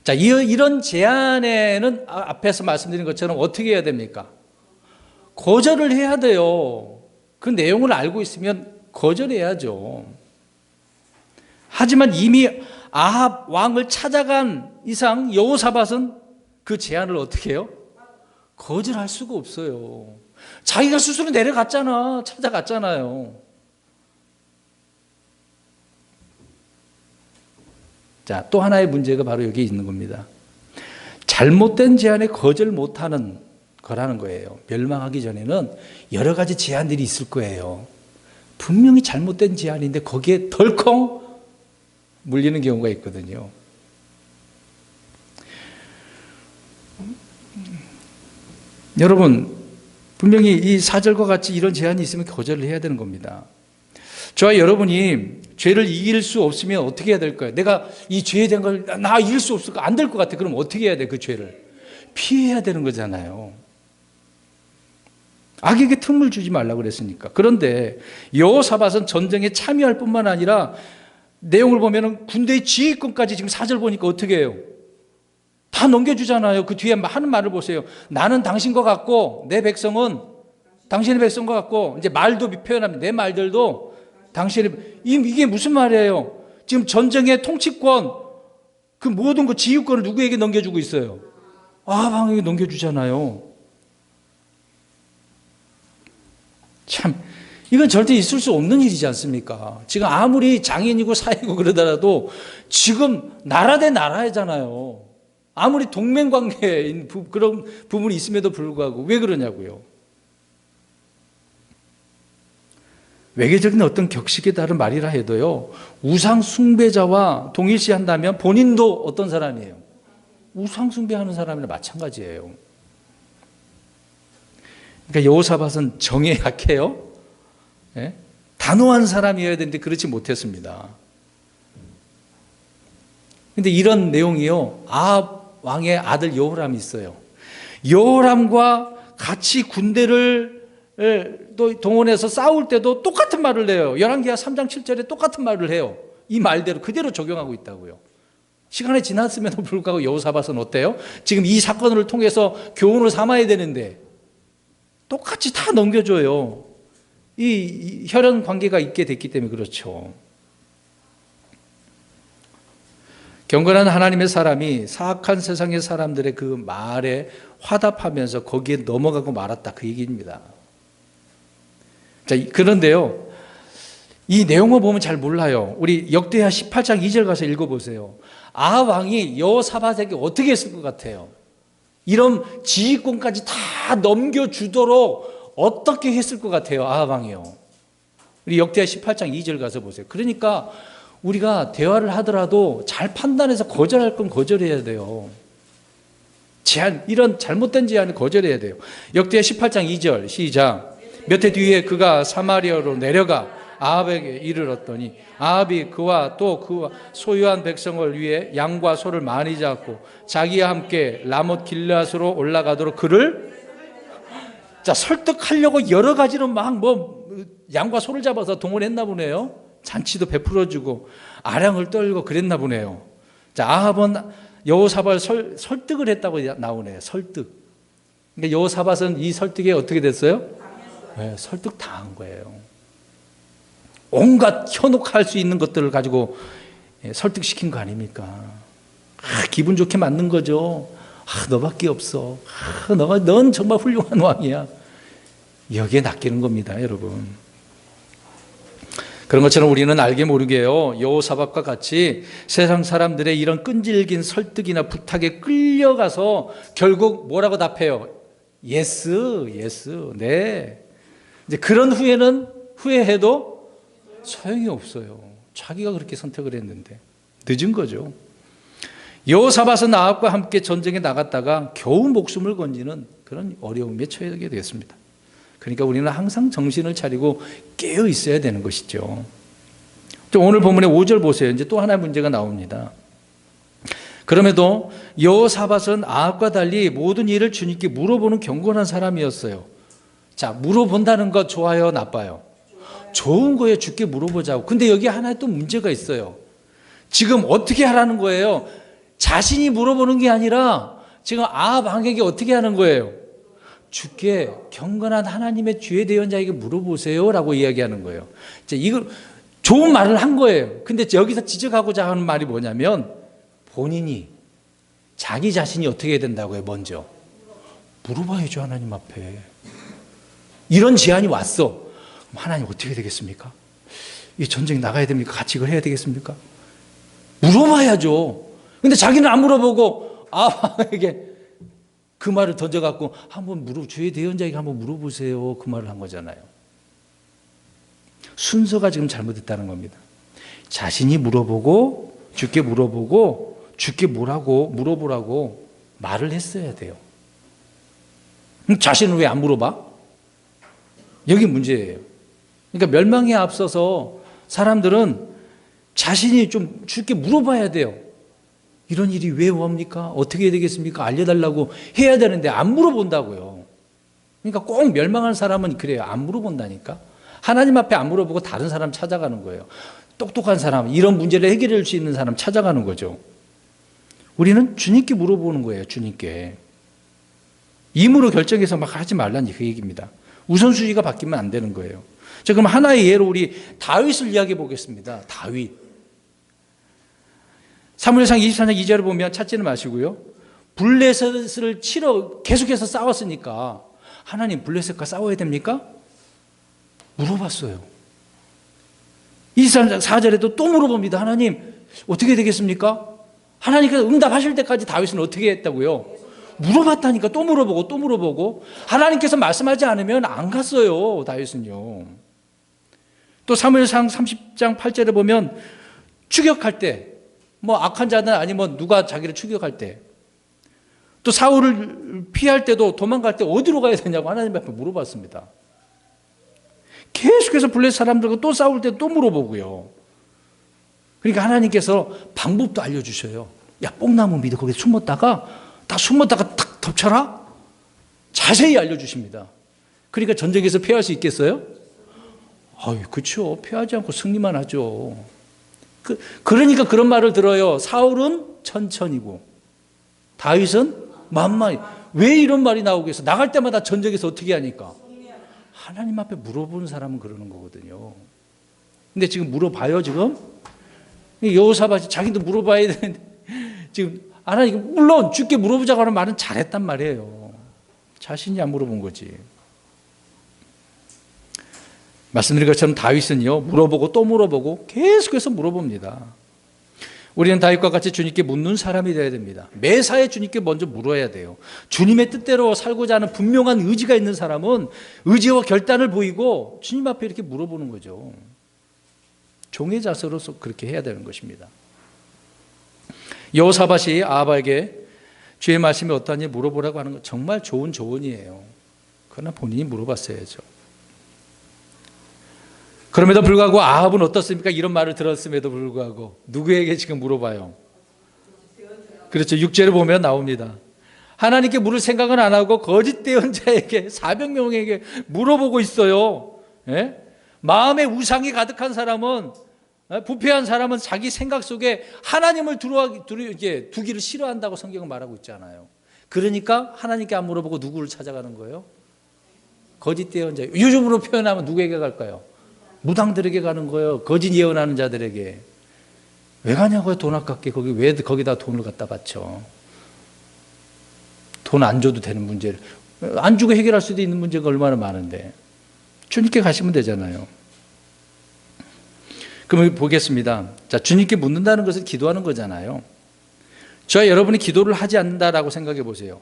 [SPEAKER 1] 자, 이런 제안에는 앞에서 말씀드린 것처럼 어떻게 해야 됩니까? 거절을 해야 돼요. 그 내용을 알고 있으면 거절해야죠. 하지만 이미 아합 왕을 찾아간 이상 여호사밧은 그 제안을 어떻게 해요? 거절할 수가 없어요. 자기가 스스로 내려갔잖아. 찾아갔잖아요. 자, 또 하나의 문제가 바로 여기 있는 겁니다. 잘못된 제안에 거절 못하는 거라는 거예요. 멸망하기 전에는 여러 가지 제안들이 있을 거예요. 분명히 잘못된 제안인데 거기에 덜컹 물리는 경우가 있거든요. 여러분, 분명히 이 4절과 같이 이런 제안이 있으면 거절을 해야 되는 겁니다. 저와 여러분이 죄를 이길 수 없으면 어떻게 해야 될까요? 내가 이 죄에 대한 걸 나 이길 수 없을 안 될 것 같아. 그럼 어떻게 해야 돼? 그 죄를 피해야 되는 거잖아요. 악에게 틈을 주지 말라고 그랬으니까. 그런데 여호사밧은 전쟁에 참여할 뿐만 아니라 내용을 보면 군대의 지휘권까지 지금 4절 보니까 어떻게 해요? 다 넘겨주잖아요. 그 뒤에 하는 말을 보세요. 나는 당신과 같고 내 백성은 당신의 백성과 같고, 이제 말도 표현합니다. 내 말들도 당신의, 이게 무슨 말이에요? 지금 전쟁의 통치권, 그 모든 그 지휘권을 누구에게 넘겨주고 있어요? 아합 왕에게 넘겨주잖아요. 참, 이건 절대 있을 수 없는 일이지 않습니까? 지금 아무리 장인이고 사이고 그러더라도 지금 나라 대 나라잖아요. 아무리 동맹관계인 그런 부분이 있음에도 불구하고 왜 그러냐고요. 외계적인 어떤 격식에 따른 말이라 해도요, 우상 숭배자와 동일시한다면 본인도 어떤 사람이에요? 우상 숭배하는 사람이나 마찬가지예요. 그러니까 여호사밧은 정에 약해요. 예? 단호한 사람이어야 되는데 그렇지 못했습니다. 그런데 이런 내용이요, 아합 왕의 아들 여호람이 있어요. 여호람과 같이 군대를 또 동원해서 싸울 때도 똑같은 말을 해요. 열왕기하 3장 7절에 똑같은 말을 해요. 이 말대로 그대로 적용하고 있다고요. 시간이 지났음에도 불구하고 여호사밧은 어때요? 지금 이 사건을 통해서 교훈을 삼아야 되는데 똑같이 다 넘겨줘요. 이 혈연 관계가 있게 됐기 때문에 그렇죠. 경건한 하나님의 사람이 사악한 세상의 사람들의 그 말에 화답하면서 거기에 넘어가고 말았다, 그 얘기입니다. 자, 그런데요, 이 내용을 보면 잘 몰라요. 우리 역대하 18장 2절 가서 읽어보세요. 아합 왕이 여호사밧에게 어떻게 했을 것 같아요? 이런 지휘권까지 다 넘겨주도록 어떻게 했을 것 같아요, 아합 왕이요? 우리 역대하 18장 2절 가서 보세요. 그러니까 우리가 대화를 하더라도 잘 판단해서 거절할 건 거절해야 돼요. 이런 잘못된 제안을 거절해야 돼요. 역대하 18장 2절 시작. 몇 해 뒤에 그가 사마리아로 내려가 아합에게 이르렀더니 아합이 그와 또 그와 소유한 백성을 위해 양과 소를 많이 잡고 자기와 함께 라못 길르앗으로 올라가도록 그를 설득하려고 여러 가지로 막 양과 소를 잡아서 동원했나 보네요. 잔치도 베풀어주고 아량을 떨고 그랬나 보네요. 아합은 여호사밧을 설득을 했다고 나오네요. 설득. 그러니까 여호사밧은 이 설득에 어떻게 됐어요? 네, 설득 당한 거예요. 온갖 현혹할 수 있는 것들을 가지고 설득시킨 거 아닙니까? 기분 좋게 만든 거죠. 너밖에 없어. 넌 정말 훌륭한 왕이야. 여기에 낚이는 겁니다, 여러분. 그런 것처럼 우리는 알게 모르게요, 여호사밧과 같이 세상 사람들의 이런 끈질긴 설득이나 부탁에 끌려가서 결국 뭐라고 답해요? 예스, 네. 이제 그런 후회해도 소용이 없어요. 자기가 그렇게 선택을 했는데 늦은 거죠. 여호사밧은 아합과 함께 전쟁에 나갔다가 겨우 목숨을 건지는 그런 어려움에 처하게 되었습니다. 그러니까 우리는 항상 정신을 차리고 깨어 있어야 되는 것이죠. 오늘 본문의 5절 보세요. 이제 또 하나의 문제가 나옵니다. 그럼에도 여호사밧은 아합과 달리 모든 일을 주님께 물어보는 경건한 사람이었어요. 자, 물어본다는 것 좋아요, 나빠요? 좋은 거예요. 주께 물어보자고. 근데 여기 하나의 또 문제가 있어요. 지금 어떻게 하라는 거예요? 자신이 물어보는 게 아니라 지금 아합 왕에게 어떻게 하는 거예요? 주께 경건한 하나님의 주의 대언자에게 물어보세요 라고 이야기하는 거예요. 이걸 좋은 말을 한 거예요. 근데 여기서 지적하고자 하는 말이 뭐냐면 본인이 자기 자신이 어떻게 해야 된다고요? 먼저 물어봐야죠, 하나님 앞에. 이런 제안이 왔어. 그럼 하나님 어떻게 해야 되겠습니까? 이 전쟁 나가야 됩니까? 같이 이걸 해야 되겠습니까? 물어봐야죠. 근데 자기는 안 물어보고 아합에게 그 말을 던져갖고 주의 대언자에게 한번 물어보세요. 그 말을 한 거잖아요. 순서가 지금 잘못됐다는 겁니다. 자신이 물어보고 주께 물어보고 주께 뭐라고 물어보라고 말을 했어야 돼요. 자신은 왜 안 물어봐? 여기 문제예요. 그러니까 멸망에 앞서서 사람들은 자신이 좀 주께 물어봐야 돼요. 이런 일이 왜 옵니까? 어떻게 해야 되겠습니까? 알려달라고 해야 되는데 안 물어본다고요. 그러니까 꼭 멸망한 사람은 그래요. 안 물어본다니까. 하나님 앞에 안 물어보고 다른 사람 찾아가는 거예요. 똑똑한 사람, 이런 문제를 해결할 수 있는 사람 찾아가는 거죠. 우리는 주님께 물어보는 거예요. 주님께. 임으로 결정해서 막 하지 말라는 그 얘기입니다. 우선순위가 바뀌면 안 되는 거예요. 자, 그럼 하나의 예로 우리 다윗을 이야기해 보겠습니다. 다윗. 사무엘상 24장 2절을 보면 찾지는 마시고요. 블레셋을 치러 계속해서 싸웠으니까 하나님 블레셋과 싸워야 됩니까? 물어봤어요. 23장 4절에도 또 물어봅니다. 하나님 어떻게 되겠습니까? 하나님께서 응답하실 때까지 다윗은 어떻게 했다고요? 물어봤다니까. 또 물어보고 또 물어보고 하나님께서 말씀하지 않으면 안 갔어요. 다윗은요. 또 사무엘상 30장 8절에 보면 추격할 때 악한 자는 아니면 누가 자기를 추격할 때 또 사울을 피할 때도 도망갈 때 어디로 가야 되냐고 하나님 앞에 물어봤습니다. 계속해서 블레셋 사람들과 또 싸울 때 또 물어보고요. 그러니까 하나님께서 방법도 알려주셔요. 야, 뽕나무 밑에 거기 숨었다가 딱 덮쳐라. 자세히 알려주십니다. 그러니까 전쟁에서 패할 수 있겠어요? 그렇죠. 패하지 않고 승리만 하죠. 그러니까 그런 말을 들어요. 사울은 천천히고 다윗은 만만히. 왜 이런 말이 나오겠어? 나갈 때마다 전쟁에서 어떻게 하니까? 하나님 앞에 물어보는 사람은 그러는 거거든요. 근데 지금 물어봐요, 지금? 여호사밧이 자기도 물어봐야 되는데 지금 하나님, 물론 주께 물어보자고 하는 말은 잘했단 말이에요. 자신이 안 물어본 거지. 말씀드린 것처럼 다윗은요, 물어보고 또 물어보고 계속해서 물어봅니다. 우리는 다윗과 같이 주님께 묻는 사람이 되어야 됩니다. 매사에 주님께 먼저 물어야 돼요. 주님의 뜻대로 살고자 하는 분명한 의지가 있는 사람은 의지와 결단을 보이고 주님 앞에 이렇게 물어보는 거죠. 종의 자세로서 그렇게 해야 되는 것입니다. 여호사밧이 아합에게 주의 말씀이 어떠하니 물어보라고 하는 건 정말 좋은 조언이에요. 그러나 본인이 물어봤어야죠. 그럼에도 불구하고 아합은 어떻습니까? 이런 말을 들었음에도 불구하고 누구에게 지금 물어봐요? 그렇죠. 6절에 보면 나옵니다. 하나님께 물을 생각은 안 하고 거짓 대언자에게 400명에게 물어보고 있어요. 예? 마음에 우상이 가득한 사람은, 부패한 사람은 자기 생각 속에 하나님을 두기를 싫어한다고 성경은 말하고 있잖아요. 그러니까 하나님께 안 물어보고 누구를 찾아가는 거예요? 거짓 대언자. 요즘으로 표현하면 누구에게 갈까요? 무당들에게 가는 거예요. 거짓 예언하는 자들에게. 왜 가냐고요? 돈 아깝게. 왜 거기다 돈을 갖다 바쳐? 돈 안 줘도 되는 문제를. 안 주고 해결할 수도 있는 문제가 얼마나 많은데. 주님께 가시면 되잖아요. 그럼 보겠습니다. 자, 주님께 묻는다는 것은 기도하는 거잖아요. 저와 여러분이 기도를 하지 않는다라고 생각해 보세요.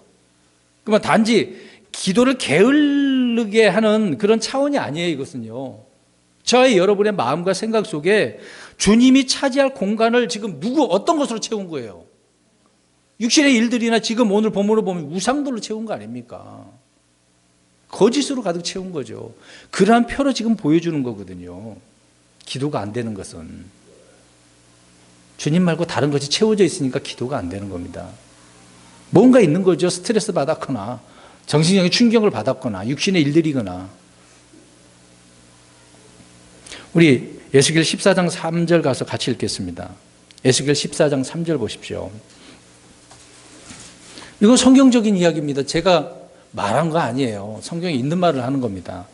[SPEAKER 1] 그러면 단지 기도를 게을르게 하는 그런 차원이 아니에요, 이것은요. 저의 여러분의 마음과 생각 속에 주님이 차지할 공간을 지금 어떤 것으로 채운 거예요? 육신의 일들이나 지금 오늘 본문을 보면 우상들로 채운 거 아닙니까? 거짓으로 가득 채운 거죠. 그러한 표로 지금 보여주는 거거든요. 기도가 안 되는 것은. 주님 말고 다른 것이 채워져 있으니까 기도가 안 되는 겁니다. 뭔가 있는 거죠. 스트레스 받았거나 정신적인 충격을 받았거나 육신의 일들이거나. 우리 에스겔 14장 3절 가서 같이 읽겠습니다. 에스겔 14장 3절 보십시오. 이건 성경적인 이야기입니다. 제가 말한 거 아니에요. 성경에 있는 말을 하는 겁니다.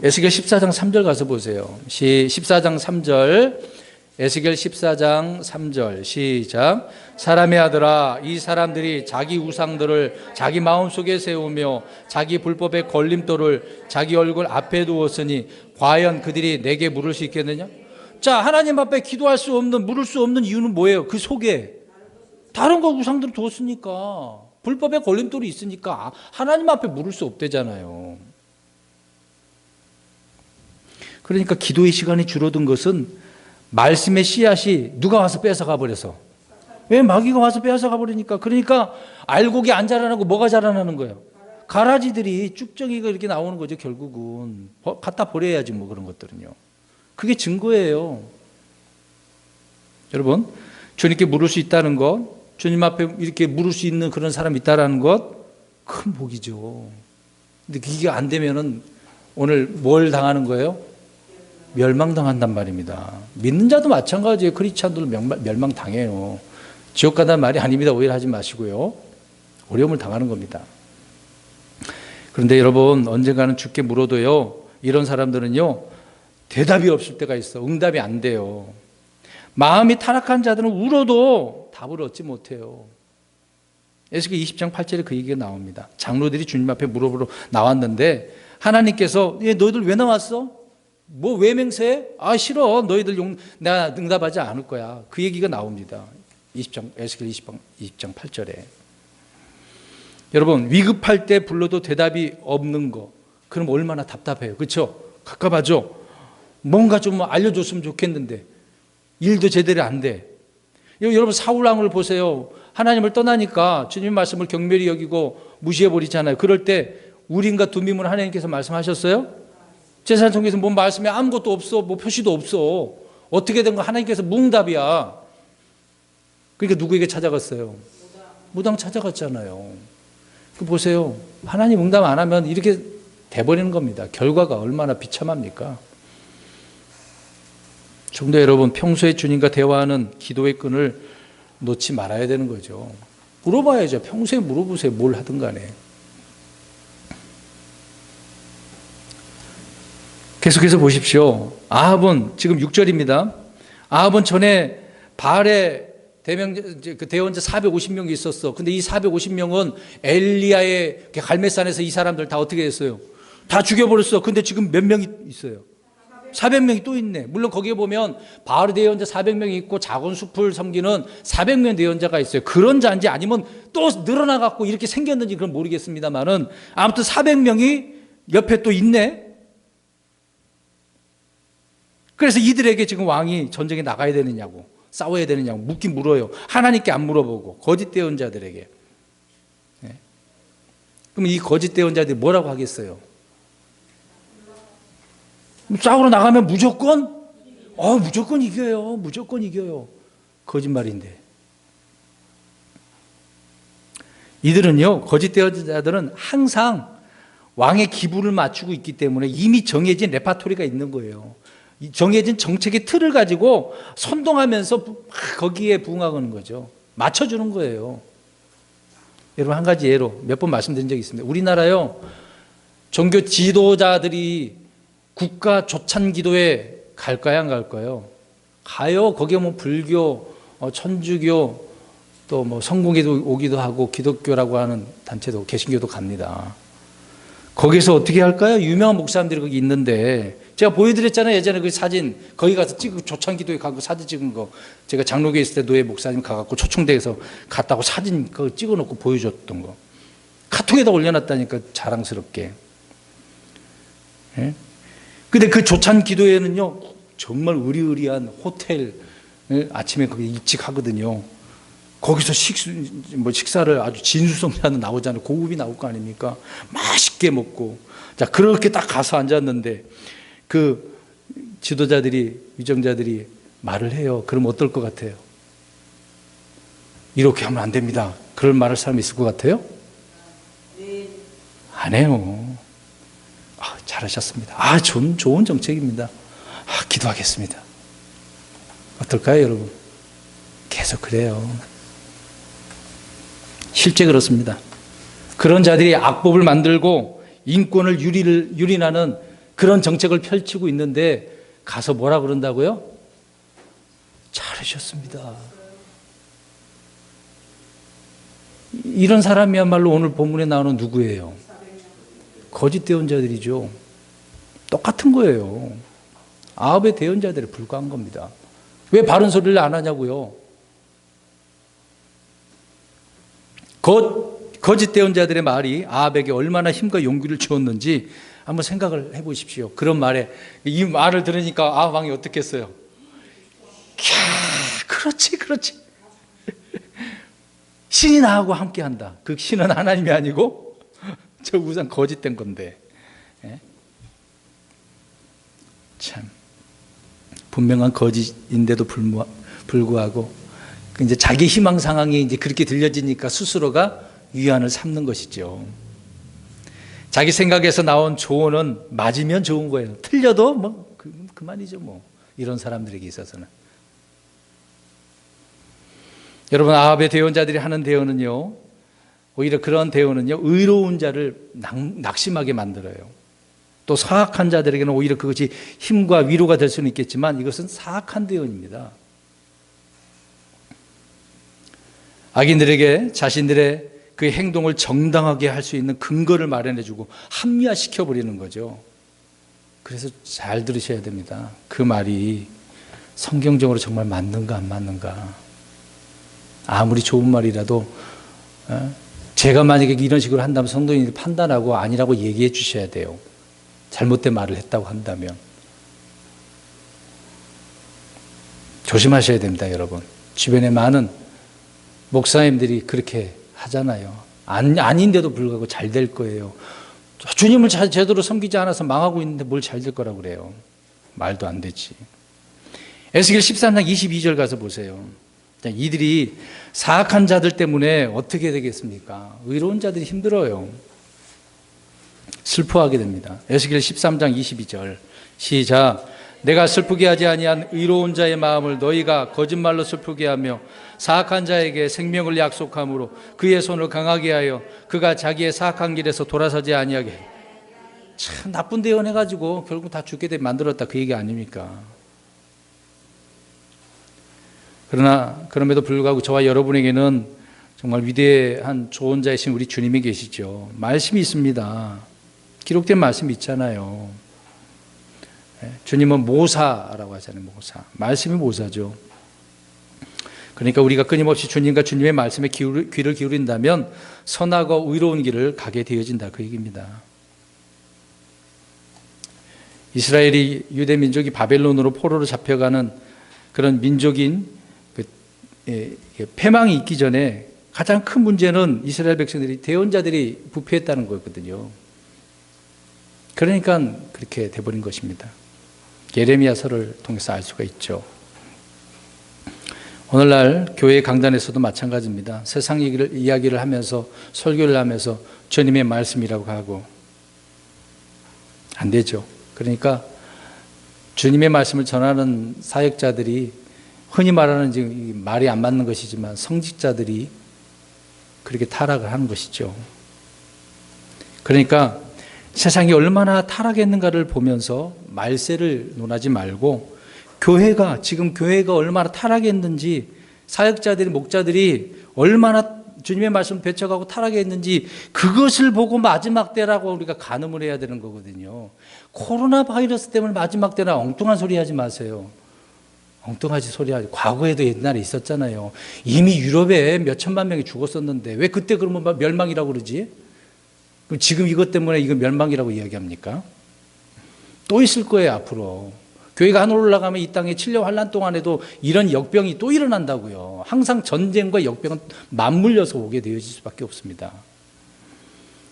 [SPEAKER 1] 에스겔 14장 3절 가서 보세요. 14장 3절, 에스겔 14장 3절 시작. 사람의 아들아, 이 사람들이 자기 우상들을 자기 마음속에 세우며 자기 불법의 걸림돌을 자기 얼굴 앞에 두었으니 과연 그들이 내게 물을 수 있겠느냐? 자, 하나님 앞에 기도할 수 없는, 물을 수 없는 이유는 뭐예요? 그 속에 다른 거 우상들을 두었으니까, 불법의 걸림돌이 있으니까 하나님 앞에 물을 수 없대잖아요. 그러니까 기도의 시간이 줄어든 것은 말씀의 씨앗이 누가 와서 뺏어가 버려서. 왜? 마귀가 와서 뺏어가 버리니까. 그러니까 알곡이 안 자라나고 뭐가 자라나는 거예요? 가라지들이, 쭉정이가 이렇게 나오는 거죠. 결국은 갖다 버려야지 뭐 그런 것들은요. 그게 증거예요. 여러분, 주님께 물을 수 있다는 것, 주님 앞에 이렇게 물을 수 있는 그런 사람이 있다는 것, 큰 복이죠. 근데 그게 안 되면은 오늘 뭘 당하는 거예요? 멸망당한단 말입니다. 믿는 자도 마찬가지예요. 크리스찬들도 멸망당해요. 지옥 간다는 말이 아닙니다. 오해하지 마시고요. 어려움을 당하는 겁니다. 그런데 여러분, 언젠가는 주께 물어도요, 이런 사람들은요, 대답이 없을 때가 있어. 응답이 안 돼요. 마음이 타락한 자들은 울어도 답을 얻지 못해요. 에스겔 20장 8절에 그 얘기가 나옵니다. 장로들이 주님 앞에 물어보러 나왔는데 하나님께서 너희들 왜 나왔어? 뭐 왜 맹세해? 아, 싫어. 너희들 내가 응답하지 않을 거야. 그 얘기가 나옵니다. 에스겔 20장 8절에. 여러분, 위급할 때 불러도 대답이 없는 거, 그럼 얼마나 답답해요. 그렇죠? 갑갑하죠? 뭔가 좀 알려줬으면 좋겠는데 일도 제대로 안 돼. 여러분, 사울왕을 보세요. 하나님을 떠나니까 주님 말씀을 경멸히 여기고 무시해버리잖아요. 그럴 때 우림과 둠밈을 하나님께서 말씀하셨어요? 제사장에서 뭔 말씀이 아무것도 없어. 뭐 표시도 없어. 어떻게 된 거 하나님께서 무응답이야. 그러니까 누구에게 찾아갔어요? 무당 찾아갔잖아요. 그 보세요. 하나님 응답 안 하면 이렇게 돼버리는 겁니다. 결과가 얼마나 비참합니까? 성도 여러분, 평소에 주님과 대화하는 기도의 끈을 놓지 말아야 되는 거죠. 물어봐야죠. 평소에 물어보세요. 뭘 하든 간에. 계속해서 보십시오. 아합은 지금 6절입니다. 아합은 전에 바알의 대원자 450명이 있었어. 근데 이 450명은 엘리야의 갈멜산에서 이 사람들 다 어떻게 했어요? 다 죽여버렸어. 근데 지금 몇 명이 있어요? 400명이 또 있네. 물론 거기에 보면 바알의 대원자 400명이 있고 작은 숲을 섬기는 400명 대원자가 있어요. 그런 자인지 아니면 또 늘어나갖고 이렇게 생겼는지 그건 모르겠습니다만은 아무튼 400명이 옆에 또 있네. 그래서 이들에게 지금 왕이 전쟁에 나가야 되느냐고, 싸워야 되느냐고 묻긴 물어요. 하나님께 안 물어보고 거짓 대언자들에게. 네. 그럼 이 거짓 대언자들이 뭐라고 하겠어요? 싸우러 나가면 무조건 무조건 이겨요. 무조건 이겨요. 거짓말인데. 이들은요, 거짓 대언자들은 항상 왕의 기분을 맞추고 있기 때문에 이미 정해진 레파토리가 있는 거예요. 정해진 정책의 틀을 가지고 선동하면서 거기에 부응하는 거죠. 맞춰주는 거예요. 여러분, 한 가지 예로 몇 번 말씀드린 적이 있습니다. 우리나라요, 종교 지도자들이 국가 조찬 기도에 갈까요, 안 갈까요? 가요. 거기에 뭐 불교, 천주교, 또 뭐 성공회도 오기도 하고 기독교라고 하는 단체도, 개신교도 갑니다. 거기서 어떻게 할까요? 유명한 목사님들이 거기 있는데, 제가 보여드렸잖아요. 예전에 그 사진, 거기 가서 찍고 조찬 기도에 가고 사진 찍은 거. 제가 장로교에 있을 때 노예 목사님 가갖고 초청대에서 갔다고 사진 그거 찍어놓고 보여줬던 거. 카톡에다 올려놨다니까, 자랑스럽게. 예? 근데 그 조찬 기도회는요, 정말 의리의리한 호텔, 아침에 거기 입직하거든요. 거기서 식사를 아주 진수성찬으로 나오잖아요. 고급이 나올 거 아닙니까? 맛있게 먹고. 자, 그렇게 딱 가서 앉았는데, 그 지도자들이, 위정자들이 말을 해요. 그럼 어떨 것 같아요? 이렇게 하면 안 됩니다. 그럴 말할 사람이 있을 것 같아요? 안 해요. 잘하셨습니다. 좋은 정책입니다. 기도하겠습니다. 어떨까요, 여러분? 계속 그래요. 실제 그렇습니다. 그런 자들이 악법을 만들고 인권을 유린하는 그런 정책을 펼치고 있는데 가서 뭐라 그런다고요? 잘하셨습니다. 이런 사람이야말로 오늘 본문에 나오는 누구예요? 거짓 대언자들이죠. 똑같은 거예요. 아합의 대언자들에 불과한 겁니다. 왜 바른 소리를 안 하냐고요? 거짓 대언자들의 말이 아합에게 얼마나 힘과 용기를 주었는지 한번 생각을 해보십시오. 그런 말에, 이 말을 들으니까 아합 왕이 어떻게 했어요? 그렇지. 신이 나하고 함께한다. 그 신은 하나님이 아니고 저 우상 거짓된 건데. 예? 참 분명한 거짓인데도 불구하고 이제 자기 희망 상황이 이제 그렇게 들려지니까 스스로가 위안을 삼는 것이죠. 자기 생각에서 나온 조언은 맞으면 좋은 거예요. 틀려도 뭐 그만이죠, 뭐. 이런 사람들에게 있어서는. 여러분, 아합의 대언자들이 하는 대언은요, 오히려 그런 대언은요, 의로운 자를 낙심하게 만들어요. 또 사악한 자들에게는 오히려 그것이 힘과 위로가 될 수는 있겠지만 이것은 사악한 대언입니다. 악인들에게 자신들의 그 행동을 정당하게 할 수 있는 근거를 마련해주고 합리화시켜버리는 거죠. 그래서 잘 들으셔야 됩니다. 그 말이 성경적으로 정말 맞는가 안 맞는가. 아무리 좋은 말이라도 제가 만약에 이런 식으로 한다면 성도인이 판단하고 아니라고 얘기해 주셔야 돼요. 잘못된 말을 했다고 한다면. 조심하셔야 됩니다, 여러분. 주변에 많은 목사님들이 그렇게 하잖아요. 아닌데도 불구하고 잘 될 거예요. 주님을 제대로 섬기지 않아서 망하고 있는데 뭘 잘 될 거라고 그래요. 말도 안 되지. 에스겔 13장 22절 가서 보세요. 이들이 사악한 자들 때문에 어떻게 되겠습니까? 의로운 자들이 힘들어요. 슬퍼하게 됩니다. 에스겔 13장 22절 시작. 내가 슬프게 하지 아니한 의로운 자의 마음을 너희가 거짓말로 슬프게 하며 사악한 자에게 생명을 약속함으로 그의 손을 강하게 하여 그가 자기의 사악한 길에서 돌아서지 아니하게 해. 참 나쁜 대언해가지고 결국 다 죽게 돼 만들었다 그 얘기 아닙니까? 그러나 그럼에도 불구하고 저와 여러분에게는 정말 위대한 조언자이신 우리 주님이 계시죠. 말씀이 있습니다. 기록된 말씀이 있잖아요. 주님은 모사라고 하잖아요. 모사. 말씀이 모사죠. 그러니까 우리가 끊임없이 주님과 주님의 말씀에 귀를 기울인다면 선하고 의로운 길을 가게 되어진다 그 얘기입니다. 이스라엘이 유대 민족이 바벨론으로 포로로 잡혀가는 그런 민족인 패망이 있기 전에 가장 큰 문제는 이스라엘 백성들이 대언자들이 부패했다는 거였거든요. 그러니까 그렇게 돼버린 것입니다. 예레미야서를 통해서 알 수가 있죠. 오늘날 교회 강단에서도 마찬가지입니다. 세상 이야기를 하면서 설교를 하면서 주님의 말씀이라고 하고 안 되죠. 그러니까 주님의 말씀을 전하는 사역자들이 흔히 말하는 지금 말이 안 맞는 것이지만 성직자들이 그렇게 타락을 하는 것이죠. 그러니까 세상이 얼마나 타락했는가를 보면서 말세를 논하지 말고 지금 교회가 얼마나 타락했는지 사역자들이 목자들이 얼마나 주님의 말씀을 배척하고 타락했는지 그것을 보고 마지막 때라고 우리가 간음을 해야 되는 거거든요. 코로나 바이러스 때문에 마지막 때라 엉뚱한 소리 하지 마세요. 엉뚱하지 소리 하지. 과거에도 옛날에 있었잖아요. 이미 유럽에 몇 천만 명이 죽었었는데 왜 그때 그러면 멸망이라고 그러지? 그럼 지금 이것 때문에 이거 멸망이라고 이야기합니까? 또 있을 거예요 앞으로. 교회가 하늘 올라가면 이 땅에 7년 환란 동안에도 이런 역병이 또 일어난다고요. 항상 전쟁과 역병은 맞물려서 오게 되어질 수밖에 없습니다.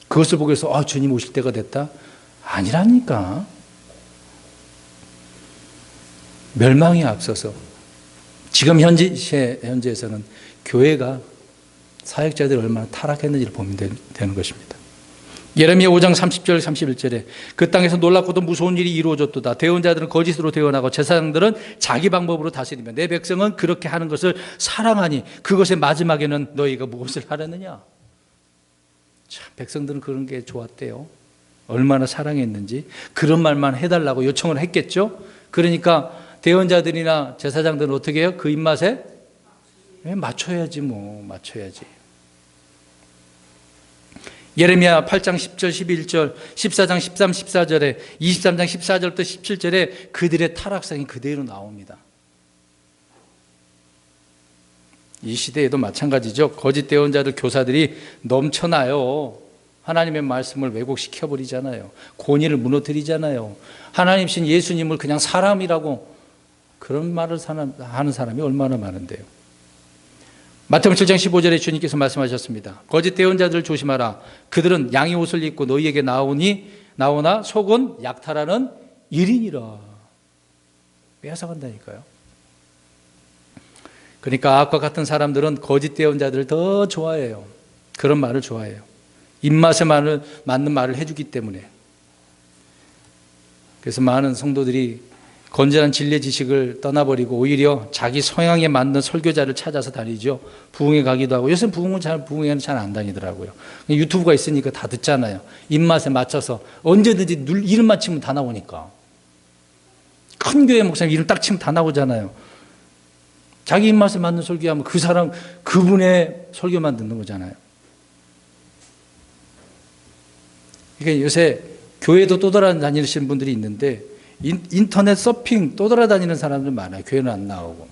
[SPEAKER 1] 그것을 보고 해서 주님 오실 때가 됐다? 아니라니까. 멸망이 앞서서 지금 현재에서는 교회가 사역자들이 얼마나 타락했는지를 보면 되는 것입니다. 예레미야 5장 30절 31절에 그 땅에서 놀랍고도 무서운 일이 이루어졌도다. 대언자들은 거짓으로 대언하고 제사장들은 자기 방법으로 다스리며 내 백성은 그렇게 하는 것을 사랑하니 그것의 마지막에는 너희가 무엇을 하려느냐. 참 백성들은 그런 게 좋았대요. 얼마나 사랑했는지 그런 말만 해달라고 요청을 했겠죠. 그러니까 대언자들이나 제사장들은 어떻게 해요? 그 입맛에 맞춰야지 맞춰야지. 예레미야 8장 10절 11절 14장 13, 14절에 23장 14절부터 17절에 그들의 타락성이 그대로 나옵니다. 이 시대에도 마찬가지죠. 거짓 대언자들 교사들이 넘쳐나요. 하나님의 말씀을 왜곡시켜버리잖아요. 권위를 무너뜨리잖아요. 하나님신 예수님을 그냥 사람이라고 그런 말을 하는 사람이 얼마나 많은데요. 마태복음 7장 15절에 주님께서 말씀하셨습니다. 거짓 대언자들을 조심하라. 그들은 양의 옷을 입고 너희에게 나오나 속은 약탈하는 일인이라. 빼앗아간다니까요. 그러니까 악과 같은 사람들은 거짓 대언자들을 더 좋아해요. 그런 말을 좋아해요. 입맛에 맞는 말을 해주기 때문에. 그래서 많은 성도들이 건전한 진리의 지식을 떠나버리고 오히려 자기 성향에 맞는 설교자를 찾아서 다니죠. 부흥회 가기도 하고 요새 부흥회는 잘 안 다니더라고요. 유튜브가 있으니까 다 듣잖아요. 입맛에 맞춰서 언제든지 이름만 치면 다 나오니까. 큰 교회 목사님 이름 딱 치면 다 나오잖아요. 자기 입맛에 맞는 설교하면 그분의 설교만 듣는 거잖아요. 그러니까 요새 교회도 떠돌아다니시는 분들이 있는데 인터넷 서핑 떠돌아다니는 사람들 많아요. 교회는 안 나오고.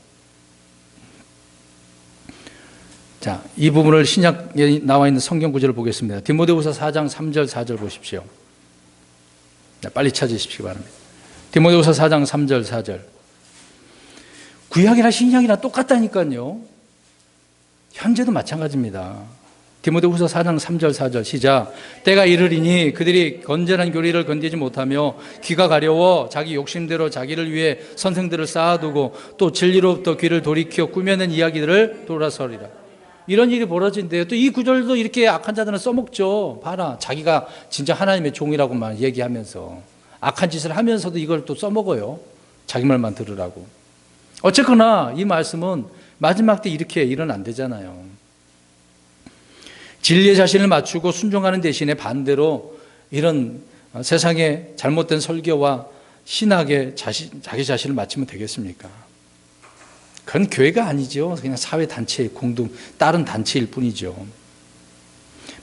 [SPEAKER 1] 자, 이 부분을 신약에 나와 있는 성경 구절을 보겠습니다. 디모데후서 4장 3절 4절 보십시오. 빨리 찾으십시기 바랍니다. 디모데후서 4장 3절 4절. 구약이나 신약이나 똑같다니까요. 현재도 마찬가지입니다. 디모데후서 4장 3절 4절 시작. 때가 이르리니 그들이 건전한 교리를 건디지 못하며 귀가 가려워 자기 욕심대로 자기를 위해 선생들을 쌓아두고 또 진리로부터 귀를 돌이켜 꾸며낸 이야기들을 돌아서리라. 이런 일이 벌어진대요. 또 이 구절도 이렇게 악한 자들은 써먹죠. 봐라, 자기가 진짜 하나님의 종이라고만 얘기하면서 악한 짓을 하면서도 이걸 또 써먹어요. 자기 말만 들으라고. 어쨌거나 이 말씀은 마지막 때 이렇게 일은 안 되잖아요. 진리에 자신을 맞추고 순종하는 대신에 반대로 이런 세상의 잘못된 설교와 신학에 자기 자신을 맞추면 되겠습니까? 그건 교회가 아니죠. 그냥 사회단체, 다른 단체일 뿐이죠.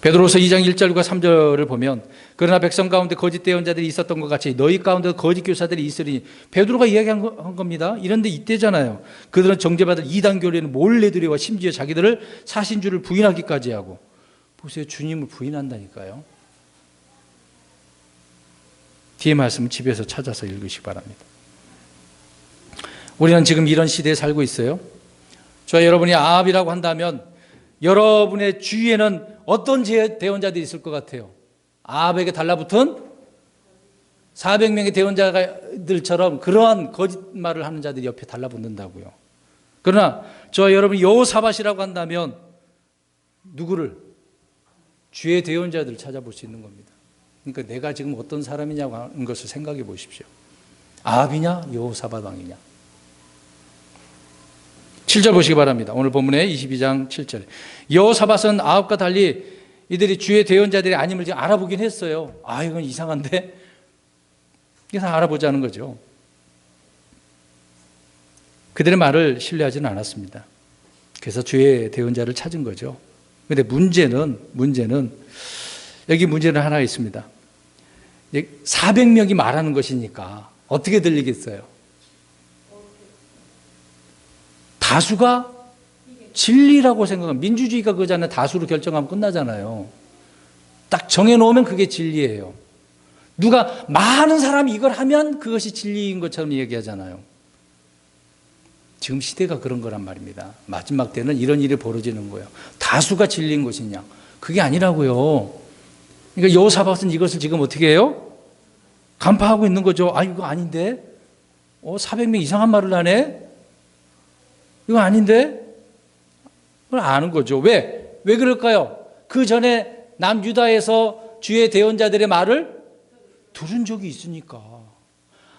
[SPEAKER 1] 베드로서 2장 1절과 3절을 보면 그러나 백성 가운데 거짓 대언자들이 있었던 것 같이 너희 가운데 거짓 교사들이 있으리니 베드로가 이야기한 겁니다. 이런데 이때잖아요. 그들은 정죄받을 이단 교리는 몰래 들여와 심지어 자기들을 사신주를 부인하기까지 하고. 보세요. 주님을 부인한다니까요. 뒤에 말씀은 집에서 찾아서 읽으시기 바랍니다. 우리는 지금 이런 시대에 살고 있어요. 저와 여러분이 아합이라고 한다면 여러분의 주위에는 어떤 대언자들이 있을 것 같아요? 아합에게 달라붙은 400명의 대언자들처럼 그러한 거짓말을 하는 자들이 옆에 달라붙는다고요. 그러나 저와 여러분이 여호사밧이라고 한다면 누구를? 주의 대언자들을 찾아볼 수 있는 겁니다. 그러니까 내가 지금 어떤 사람이냐고 하는 것을 생각해 보십시오. 아합이냐 여호사밧 왕이냐. 7절 보시기 바랍니다. 오늘 본문의 22장 7절. 여호사밧은 아합과 달리 이들이 주의 대언자들이 아님을 지금 알아보긴 했어요. 아, 이건 이상한데? 그래서 알아보자는 거죠. 그들의 말을 신뢰하지는 않았습니다. 그래서 주의 대언자를 찾은 거죠. 그런데 문제는 여기 문제는 하나 있습니다. 400명이 말하는 것이니까 어떻게 들리겠어요? 다수가 진리라고 생각하면, 민주주의가 그거잖아요. 다수로 결정하면 끝나잖아요. 딱 정해놓으면 그게 진리예요. 누가 많은 사람이 이걸 하면 그것이 진리인 것처럼 얘기하잖아요. 지금 시대가 그런 거란 말입니다. 마지막 때는 이런 일이 벌어지는 거예요. 다수가 진리인 것이냐. 그게 아니라고요. 그러니까 여호사밧은 이것을 지금 어떻게 해요? 간파하고 있는 거죠. 아, 이거 아닌데? 400명 이상한 말을 하네? 이거 아닌데? 그걸 아는 거죠. 왜 그럴까요? 그 전에 남유다에서 주의 대언자들의 말을 들은 적이 있으니까.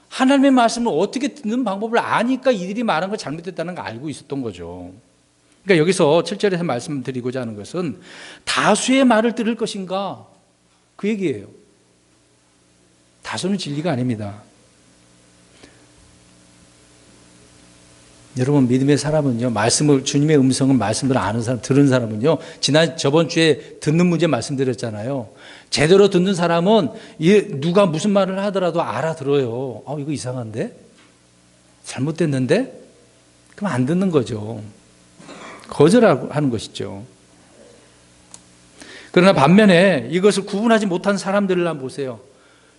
[SPEAKER 1] 하나님의 말씀을 어떻게 듣는 방법을 아니까 이들이 말한 거 잘못됐다는 걸 알고 있었던 거죠. 그러니까 여기서 7절에서 말씀드리고자 하는 것은 다수의 말을 들을 것인가? 그 얘기예요. 다수는 진리가 아닙니다. 여러분, 믿음의 사람은요, 주님의 음성을 말씀을 아는 사람, 들은 사람은요, 저번 주에 듣는 문제 말씀드렸잖아요. 제대로 듣는 사람은 누가 무슨 말을 하더라도 알아들어요. 이거 이상한데? 잘못됐는데? 그럼 안 듣는 거죠. 거절하는 것이죠. 그러나 반면에 이것을 구분하지 못한 사람들을 한번 보세요.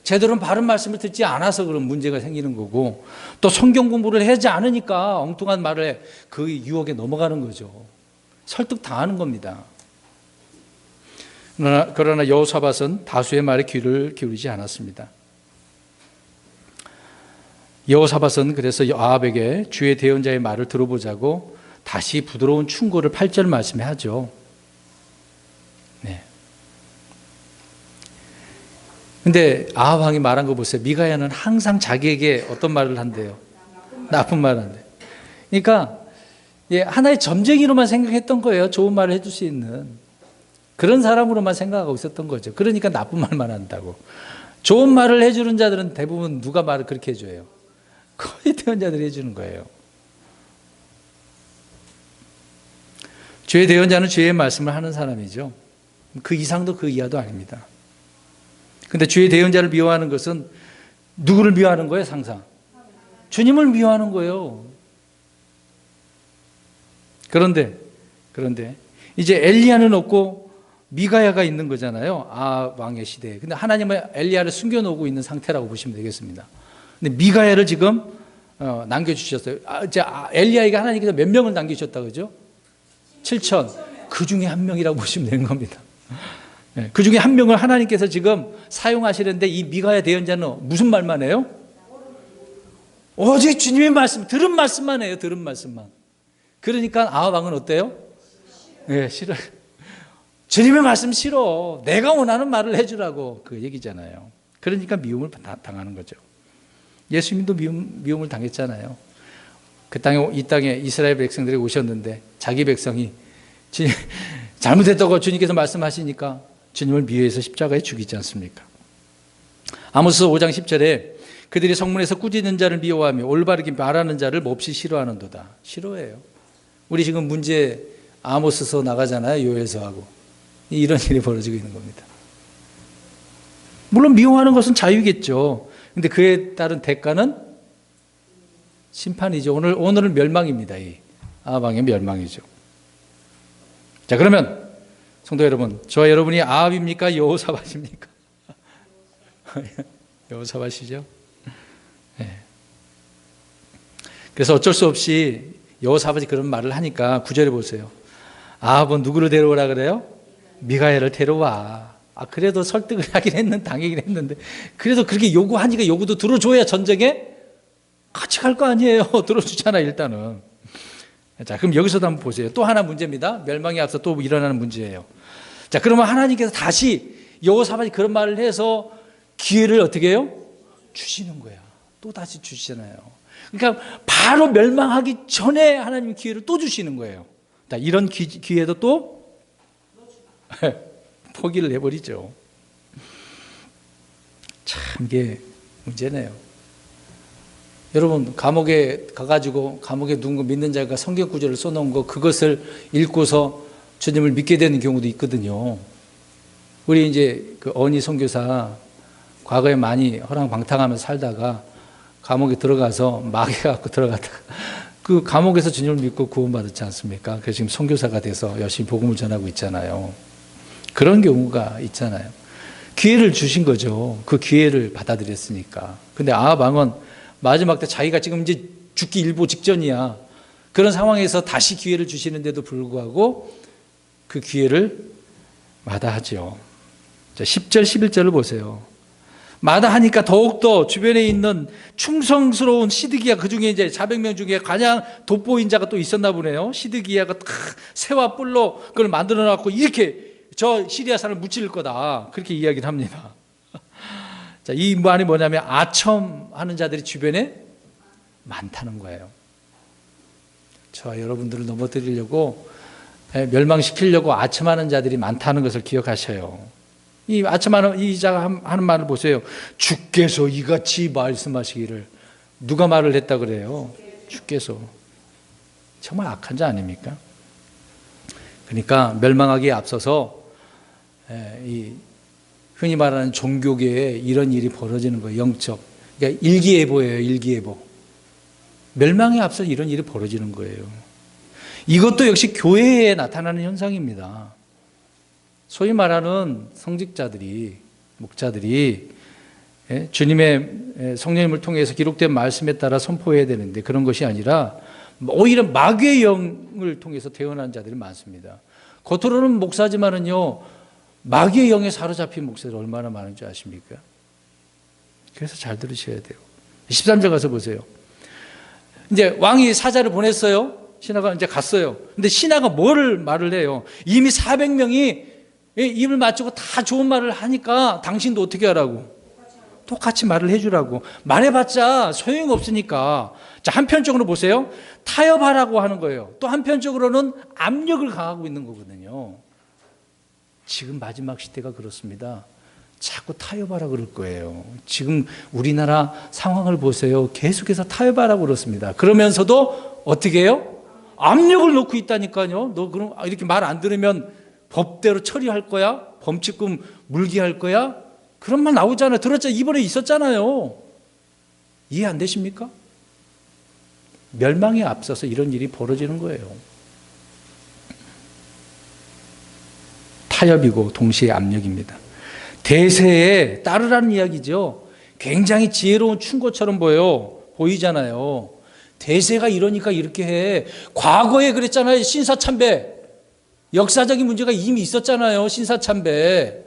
[SPEAKER 1] 제대로 바른 말씀을 듣지 않아서 그런 문제가 생기는 거고, 또 성경 공부를 하지 않으니까 엉뚱한 말에 그 유혹에 넘어가는 거죠. 설득당하는 겁니다. 그러나 여호사밧은 다수의 말에 귀를 기울이지 않았습니다. 여호사밧은 그래서 아합에게 주의 대언자의 말을 들어보자고 다시 부드러운 충고를 8절 말씀에 하죠. 네. 근데 아합 왕이 말한 거 보세요. 미가야는 항상 자기에게 어떤 말을 한대요? 나쁜 말을 한대요. 그러니까 하나의 점쟁이로만 생각했던 거예요. 좋은 말을 해줄 수 있는. 그런 사람으로만 생각하고 있었던 거죠. 그러니까 나쁜 말만 한다고. 좋은 말을 해주는 자들은 대부분 누가 말을 그렇게 해줘요? 거의 대언자들이 해주는 거예요. 주의 대언자는 주의 말씀을 하는 사람이죠. 그 이상도 그 이하도 아닙니다. 근데 주의 대언자를 미워하는 것은 누구를 미워하는 거예요? 상상. 주님을 미워하는 거예요. 그런데 이제 엘리야는 없고 미가야가 있는 거잖아요. 왕의 시대에. 근데 하나님은 엘리야를 숨겨놓고 있는 상태라고 보시면 되겠습니다. 근데 미가야를 지금 남겨주셨어요. 엘리야에게 하나님께서 몇 명을 남기셨다 그러죠? 7천. 그 중에 한 명이라고 보시면 되는 겁니다. 그 중에 한 명을 하나님께서 지금 사용하시는데 이 미가야 대언자는 무슨 말만 해요? 오직 주님의 말씀, 들은 말씀만 해요. 들은 말씀만. 그러니까 아합 왕은 어때요? 네, 싫어. 주님의 말씀 싫어. 내가 원하는 말을 해주라고 그 얘기잖아요. 그러니까 미움을 당하는 거죠. 예수님도 미움을 당했잖아요. 이 땅에 이스라엘 백성들이 오셨는데 자기 백성이 잘못했다고 주님께서 말씀하시니까 주님을 미워해서 십자가에 죽이지 않습니까? 아모스 5장 10절에 그들이 성문에서 꾸짖는 자를 미워하며 올바르게 말하는 자를 몹시 싫어하는도다. 싫어해요. 우리 지금 문제 아모스서 나가잖아요. 요엘서하고. 이런 일이 벌어지고 있는 겁니다. 물론 미워하는 것은 자유겠죠. 근데 그에 따른 대가는 심판이죠. 오늘은 멸망입니다. 이 아합왕의 멸망이죠. 자, 그러면 성도 여러분, 저와 여러분이 아합입니까? 여호사밧입니까? 여호사밧이죠. 네. 그래서 어쩔 수 없이 여호사밧이 그런 말을 하니까 9절에 보세요. 아합은 누구를 데려오라 그래요? 미가엘을 데려와. 그래도 설득을 당하긴 했는데, 그래도 그렇게 요구하니까 요구도 들어줘야 전쟁에 같이 갈 거 아니에요. 들어주잖아, 일단은. 자, 그럼 여기서도 한번 보세요. 또 하나 문제입니다. 멸망에 앞서 또 일어나는 문제예요. 자, 그러면 하나님께서 다시 여호사밧이 그런 말을 해서 기회를 어떻게 해요? 주시는 거야. 또 다시 주시잖아요. 그러니까 바로 멸망하기 전에 하나님이 기회를 또 주시는 거예요. 자, 이런 기회도 또 포기를 해버리죠. 참 이게 문제네요. 여러분, 감옥에 가가지고 감옥에 누군가 믿는 자가 성경 구절을 써놓은 거 그것을 읽고서 주님을 믿게 되는 경우도 있거든요. 우리 이제 그 언니 선교사 과거에 많이 허랑방탕하면서 살다가 감옥에 들어가서 마귀가 갖고 들어갔다가 그 감옥에서 주님을 믿고 구원받았지 않습니까? 그래서 지금 선교사가 돼서 열심히 복음을 전하고 있잖아요. 그런 경우가 있잖아요. 기회를 주신 거죠. 그 기회를 받아들였으니까. 근데 아합 왕은 마지막 때 자기가 지금 이제 죽기 일보 직전이야. 그런 상황에서 다시 기회를 주시는데도 불구하고 그 기회를 마다하죠. 자, 10절, 11절을 보세요. 마다하니까 더욱더 주변에 있는 충성스러운 시드기야, 그 중에 이제 400명 중에 가장 돋보인 자가 또 있었나 보네요. 시드기야가 새와 뿔로 그걸 만들어 놨고 이렇게 저 시리아 산을 무찔 거다. 그렇게 이야기를 합니다. 자, 이 말이 뭐냐면 아첨하는 자들이 주변에 많다는 거예요. 저와 여러분들을 넘어뜨리려고 멸망시키려고 아첨하는 자들이 많다는 것을 기억하셔요. 이 아첨하는 이 자가 하는 말을 보세요. 주께서 이같이 말씀하시기를. 누가 말을 했다 그래요? 주께서. 정말 악한 자 아닙니까? 그러니까 멸망하기에 앞서서 이 흔히 말하는 종교계에 이런 일이 벌어지는 거예요. 영적. 그러니까 일기예보예요. 일기예보. 멸망에 앞서 이런 일이 벌어지는 거예요. 이것도 역시 교회에 나타나는 현상입니다. 소위 말하는 성직자들이, 목자들이 주님의 성령님을 통해서 기록된 말씀에 따라 선포해야 되는데 그런 것이 아니라 오히려 마귀의 영을 통해서 태어난 자들이 많습니다. 겉으로는 목사지만은요, 마귀의 영에 사로잡힌 목사들 얼마나 많은지 아십니까? 그래서 잘 들으셔야 돼요. 13절 가서 보세요. 이제 왕이 사자를 보냈어요. 신하가 이제 갔어요. 근데 신하가 뭐를 말을 해요? 이미 400명이 입을 맞추고 다 좋은 말을 하니까 당신도 어떻게 하라고? 똑같이 말을 해주라고. 말해봤자 소용없으니까. 자, 한편적으로 보세요. 타협하라고 하는 거예요. 또 한편적으로는 압력을 가하고 있는 거거든요. 지금 마지막 시대가 그렇습니다. 자꾸 타협하라 그럴 거예요. 지금 우리나라 상황을 보세요. 계속해서 타협하라고 그렇습니다. 그러면서도 어떻게 해요? 압력을 놓고 있다니까요. 너 그럼 이렇게 말 안 들으면 법대로 처리할 거야? 범칙금 물게 할 거야? 그런 말 나오잖아요. 들었잖아요. 이번에 있었잖아요. 이해 안 되십니까? 멸망에 앞서서 이런 일이 벌어지는 거예요. 타협이고 동시에 압력입니다. 대세에 따르라는 이야기죠. 굉장히 지혜로운 충고처럼 보이잖아요. 대세가 이러니까 이렇게 해. 과거에 그랬잖아요. 신사참배. 역사적인 문제가 이미 있었잖아요. 신사참배.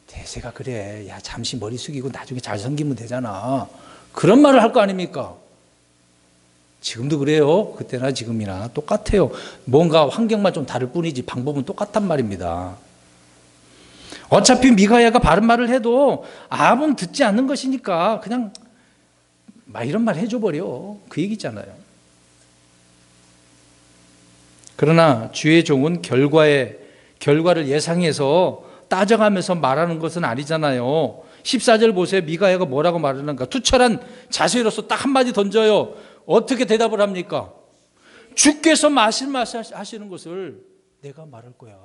[SPEAKER 1] 대세가 그래. 야, 잠시 머리 숙이고 나중에 잘 섬기면 되잖아. 그런 말을 할 거 아닙니까? 지금도 그래요. 그때나 지금이나 똑같아요. 뭔가 환경만 좀 다를 뿐이지 방법은 똑같단 말입니다. 어차피 미가야가 바른 말을 해도 아합은 듣지 않는 것이니까 그냥 막 이런 말 해줘버려. 그 얘기잖아요. 그러나 주의 종은 결과를 예상해서 따져가면서 말하는 것은 아니잖아요. 14절 보세요. 미가야가 뭐라고 말하는가. 투철한 자세로서 딱 한마디 던져요. 어떻게 대답을 합니까? 주께서 말씀하시는 것을 내가 말할 거야.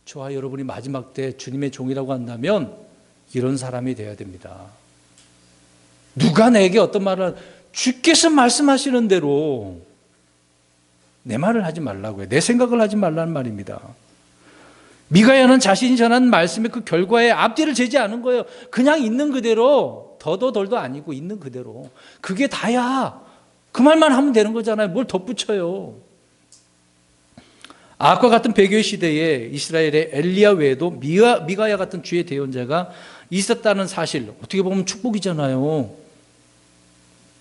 [SPEAKER 1] 저와 여러분이 마지막 때 주님의 종이라고 한다면 이런 사람이 되어야 됩니다. 누가 내게 어떤 말을 주께서 말씀하시는 대로 내 말을 하지 말라고요. 내 생각을 하지 말라는 말입니다. 미가야는 자신이 전한 말씀의 그 결과에 앞뒤를 재지 않은 거예요. 그냥 있는 그대로, 더도 덜도 아니고 있는 그대로. 그게 다야. 그 말만 하면 되는 거잖아요. 뭘 덧붙여요. 아합과 같은 배교의 시대에 이스라엘의 엘리야 외에도 미가야 같은 주의 대언자가 있었다는 사실, 어떻게 보면 축복이잖아요.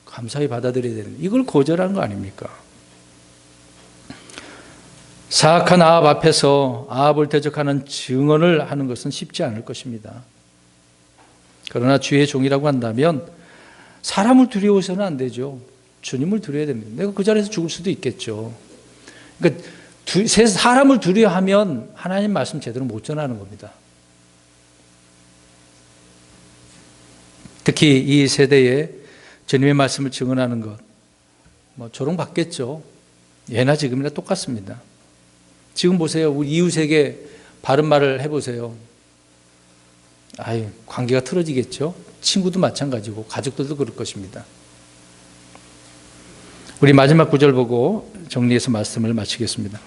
[SPEAKER 1] 감사히 받아들여야 되는, 이걸 거절한 거 아닙니까? 사악한 아합 앞에서 아합을 대적하는 증언을 하는 것은 쉽지 않을 것입니다. 그러나 주의 종이라고 한다면 사람을 두려워서는 안 되죠. 주님을 두려워야 됩니다. 내가 그 자리에서 죽을 수도 있겠죠. 그러니까 사람을 두려워하면 하나님 말씀 제대로 못 전하는 겁니다. 특히 이 세대에 주님의 말씀을 증언하는 것, 조롱받겠죠. 예나 지금이나 똑같습니다. 지금 보세요. 우리 이웃에게 바른 말을 해보세요. 관계가 틀어지겠죠. 친구도 마찬가지고 가족들도 그럴 것입니다. 우리 마지막 구절 보고 정리해서 말씀을 마치겠습니다.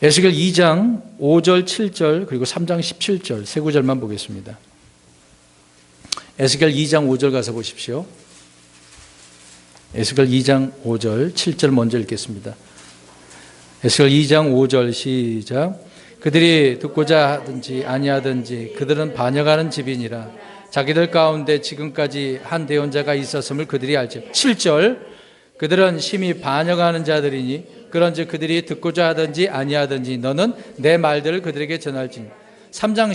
[SPEAKER 1] 에스겔 2장 5절 7절 그리고 3장 17절 세 구절만 보겠습니다. 에스겔 2장 5절 가서 보십시오. 에스겔 2장 5절 7절 먼저 읽겠습니다. 에스겔 2장 5절 시작. 그들이 듣고자 하든지 아니하든지 그들은 반역하는 집이니라. 자기들 가운데 지금까지 한 대언자가 있었음을 그들이 알지. 7절. 그들은 심히 반역하는 자들이니 그런즉 그들이 듣고자 하든지 아니하든지 너는 내 말들을 그들에게 전할지니. 3장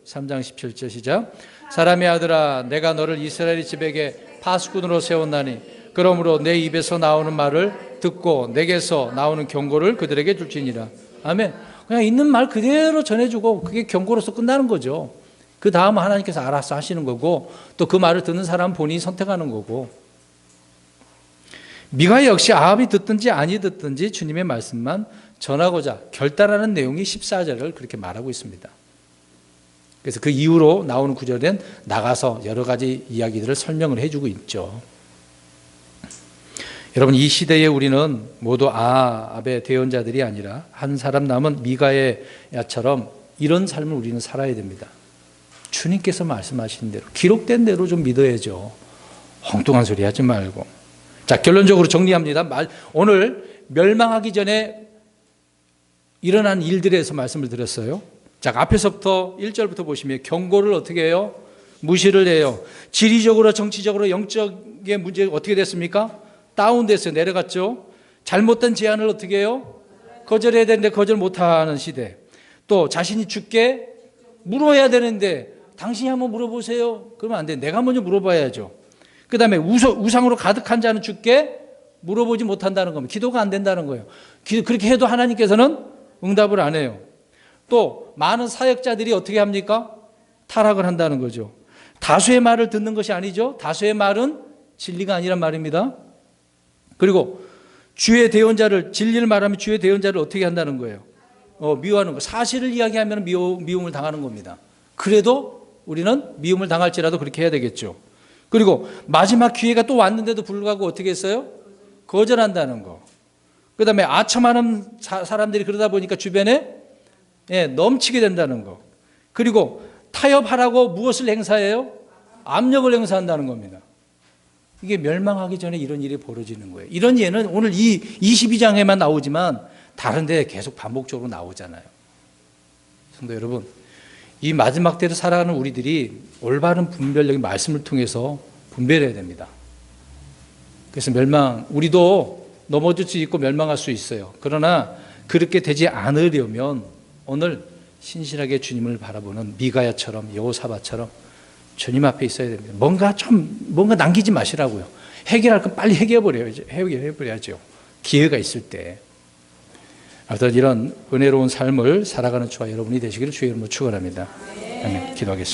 [SPEAKER 1] 17절 시작. 사람의 아들아, 내가 너를 이스라엘 집에게 파수꾼으로 세웠나니 그러므로 내 입에서 나오는 말을 듣고 내게서 나오는 경고를 그들에게 줄지니라. 아멘. 그냥 있는 말 그대로 전해주고 그게 경고로서 끝나는 거죠. 그 다음은 하나님께서 알아서 하시는 거고 또 그 말을 듣는 사람은 본인이 선택하는 거고. 미가 역시 아합이 듣든지 아니 듣든지 주님의 말씀만 전하고자 결단하는 내용이 14절을 그렇게 말하고 있습니다. 그래서 그 이후로 나오는 구절엔 나가서 여러 가지 이야기들을 설명을 해주고 있죠. 여러분, 이 시대에 우리는 모두 아합의 대언자들이 아니라 한 사람 남은 미가야처럼 이런 삶을 우리는 살아야 됩니다. 주님께서 말씀하신 대로, 기록된 대로 좀 믿어야죠. 엉뚱한 소리 하지 말고. 자, 결론적으로 정리합니다. 오늘 멸망하기 전에 일어난 일들에 대해서 말씀을 드렸어요. 자, 앞에서부터 1절부터 보시면 경고를 어떻게 해요? 무시를 해요. 지리적으로, 정치적으로, 영적의 문제가 어떻게 됐습니까? 다운됐어요. 내려갔죠. 잘못된 제안을 어떻게 해요? 거절해야 되는데 거절 못하는 시대. 또 자신이 죽게 물어야 되는데 당신이 한번 물어보세요. 그러면 안 돼. 내가 먼저 물어봐야죠. 그 다음에 우상으로 가득한 자는 죽게 물어보지 못한다는 겁니다. 기도가 안 된다는 거예요. 그렇게 해도 하나님께서는 응답을 안 해요. 또 많은 사역자들이 어떻게 합니까? 타락을 한다는 거죠. 다수의 말을 듣는 것이 아니죠. 다수의 말은 진리가 아니란 말입니다. 그리고 주의 대언자를, 진리를 말하면 주의 대언자를 어떻게 한다는 거예요? 미워하는 거. 사실을 이야기하면 미움을 당하는 겁니다. 그래도 우리는 미움을 당할지라도 그렇게 해야 되겠죠. 그리고 마지막 기회가 또 왔는데도 불구하고 어떻게 했어요? 거절한다는 거. 그 다음에 아첨하는 사람들이 그러다 보니까 주변에 넘치게 된다는 거. 그리고 타협하라고 무엇을 행사해요? 압력을 행사한다는 겁니다. 이게 멸망하기 전에 이런 일이 벌어지는 거예요. 이런 예는 오늘 이 22장에만 나오지만 다른 데 계속 반복적으로 나오잖아요. 성도 여러분, 이 마지막 때를 살아가는 우리들이 올바른 분별력의 말씀을 통해서 분별해야 됩니다. 그래서 우리도 넘어질 수 있고 멸망할 수 있어요. 그러나 그렇게 되지 않으려면 오늘 신실하게 주님을 바라보는 미가야처럼 여호사밧처럼 주님 앞에 있어야 됩니다. 뭔가 남기지 마시라고요. 해결할 건 빨리 해결해버려야죠. 기회가 있을 때. 어떤 이런 은혜로운 삶을 살아가는 저와 여러분이 되시기를 주의 이름으로 축원합니다. 아멘. 기도하겠습니다.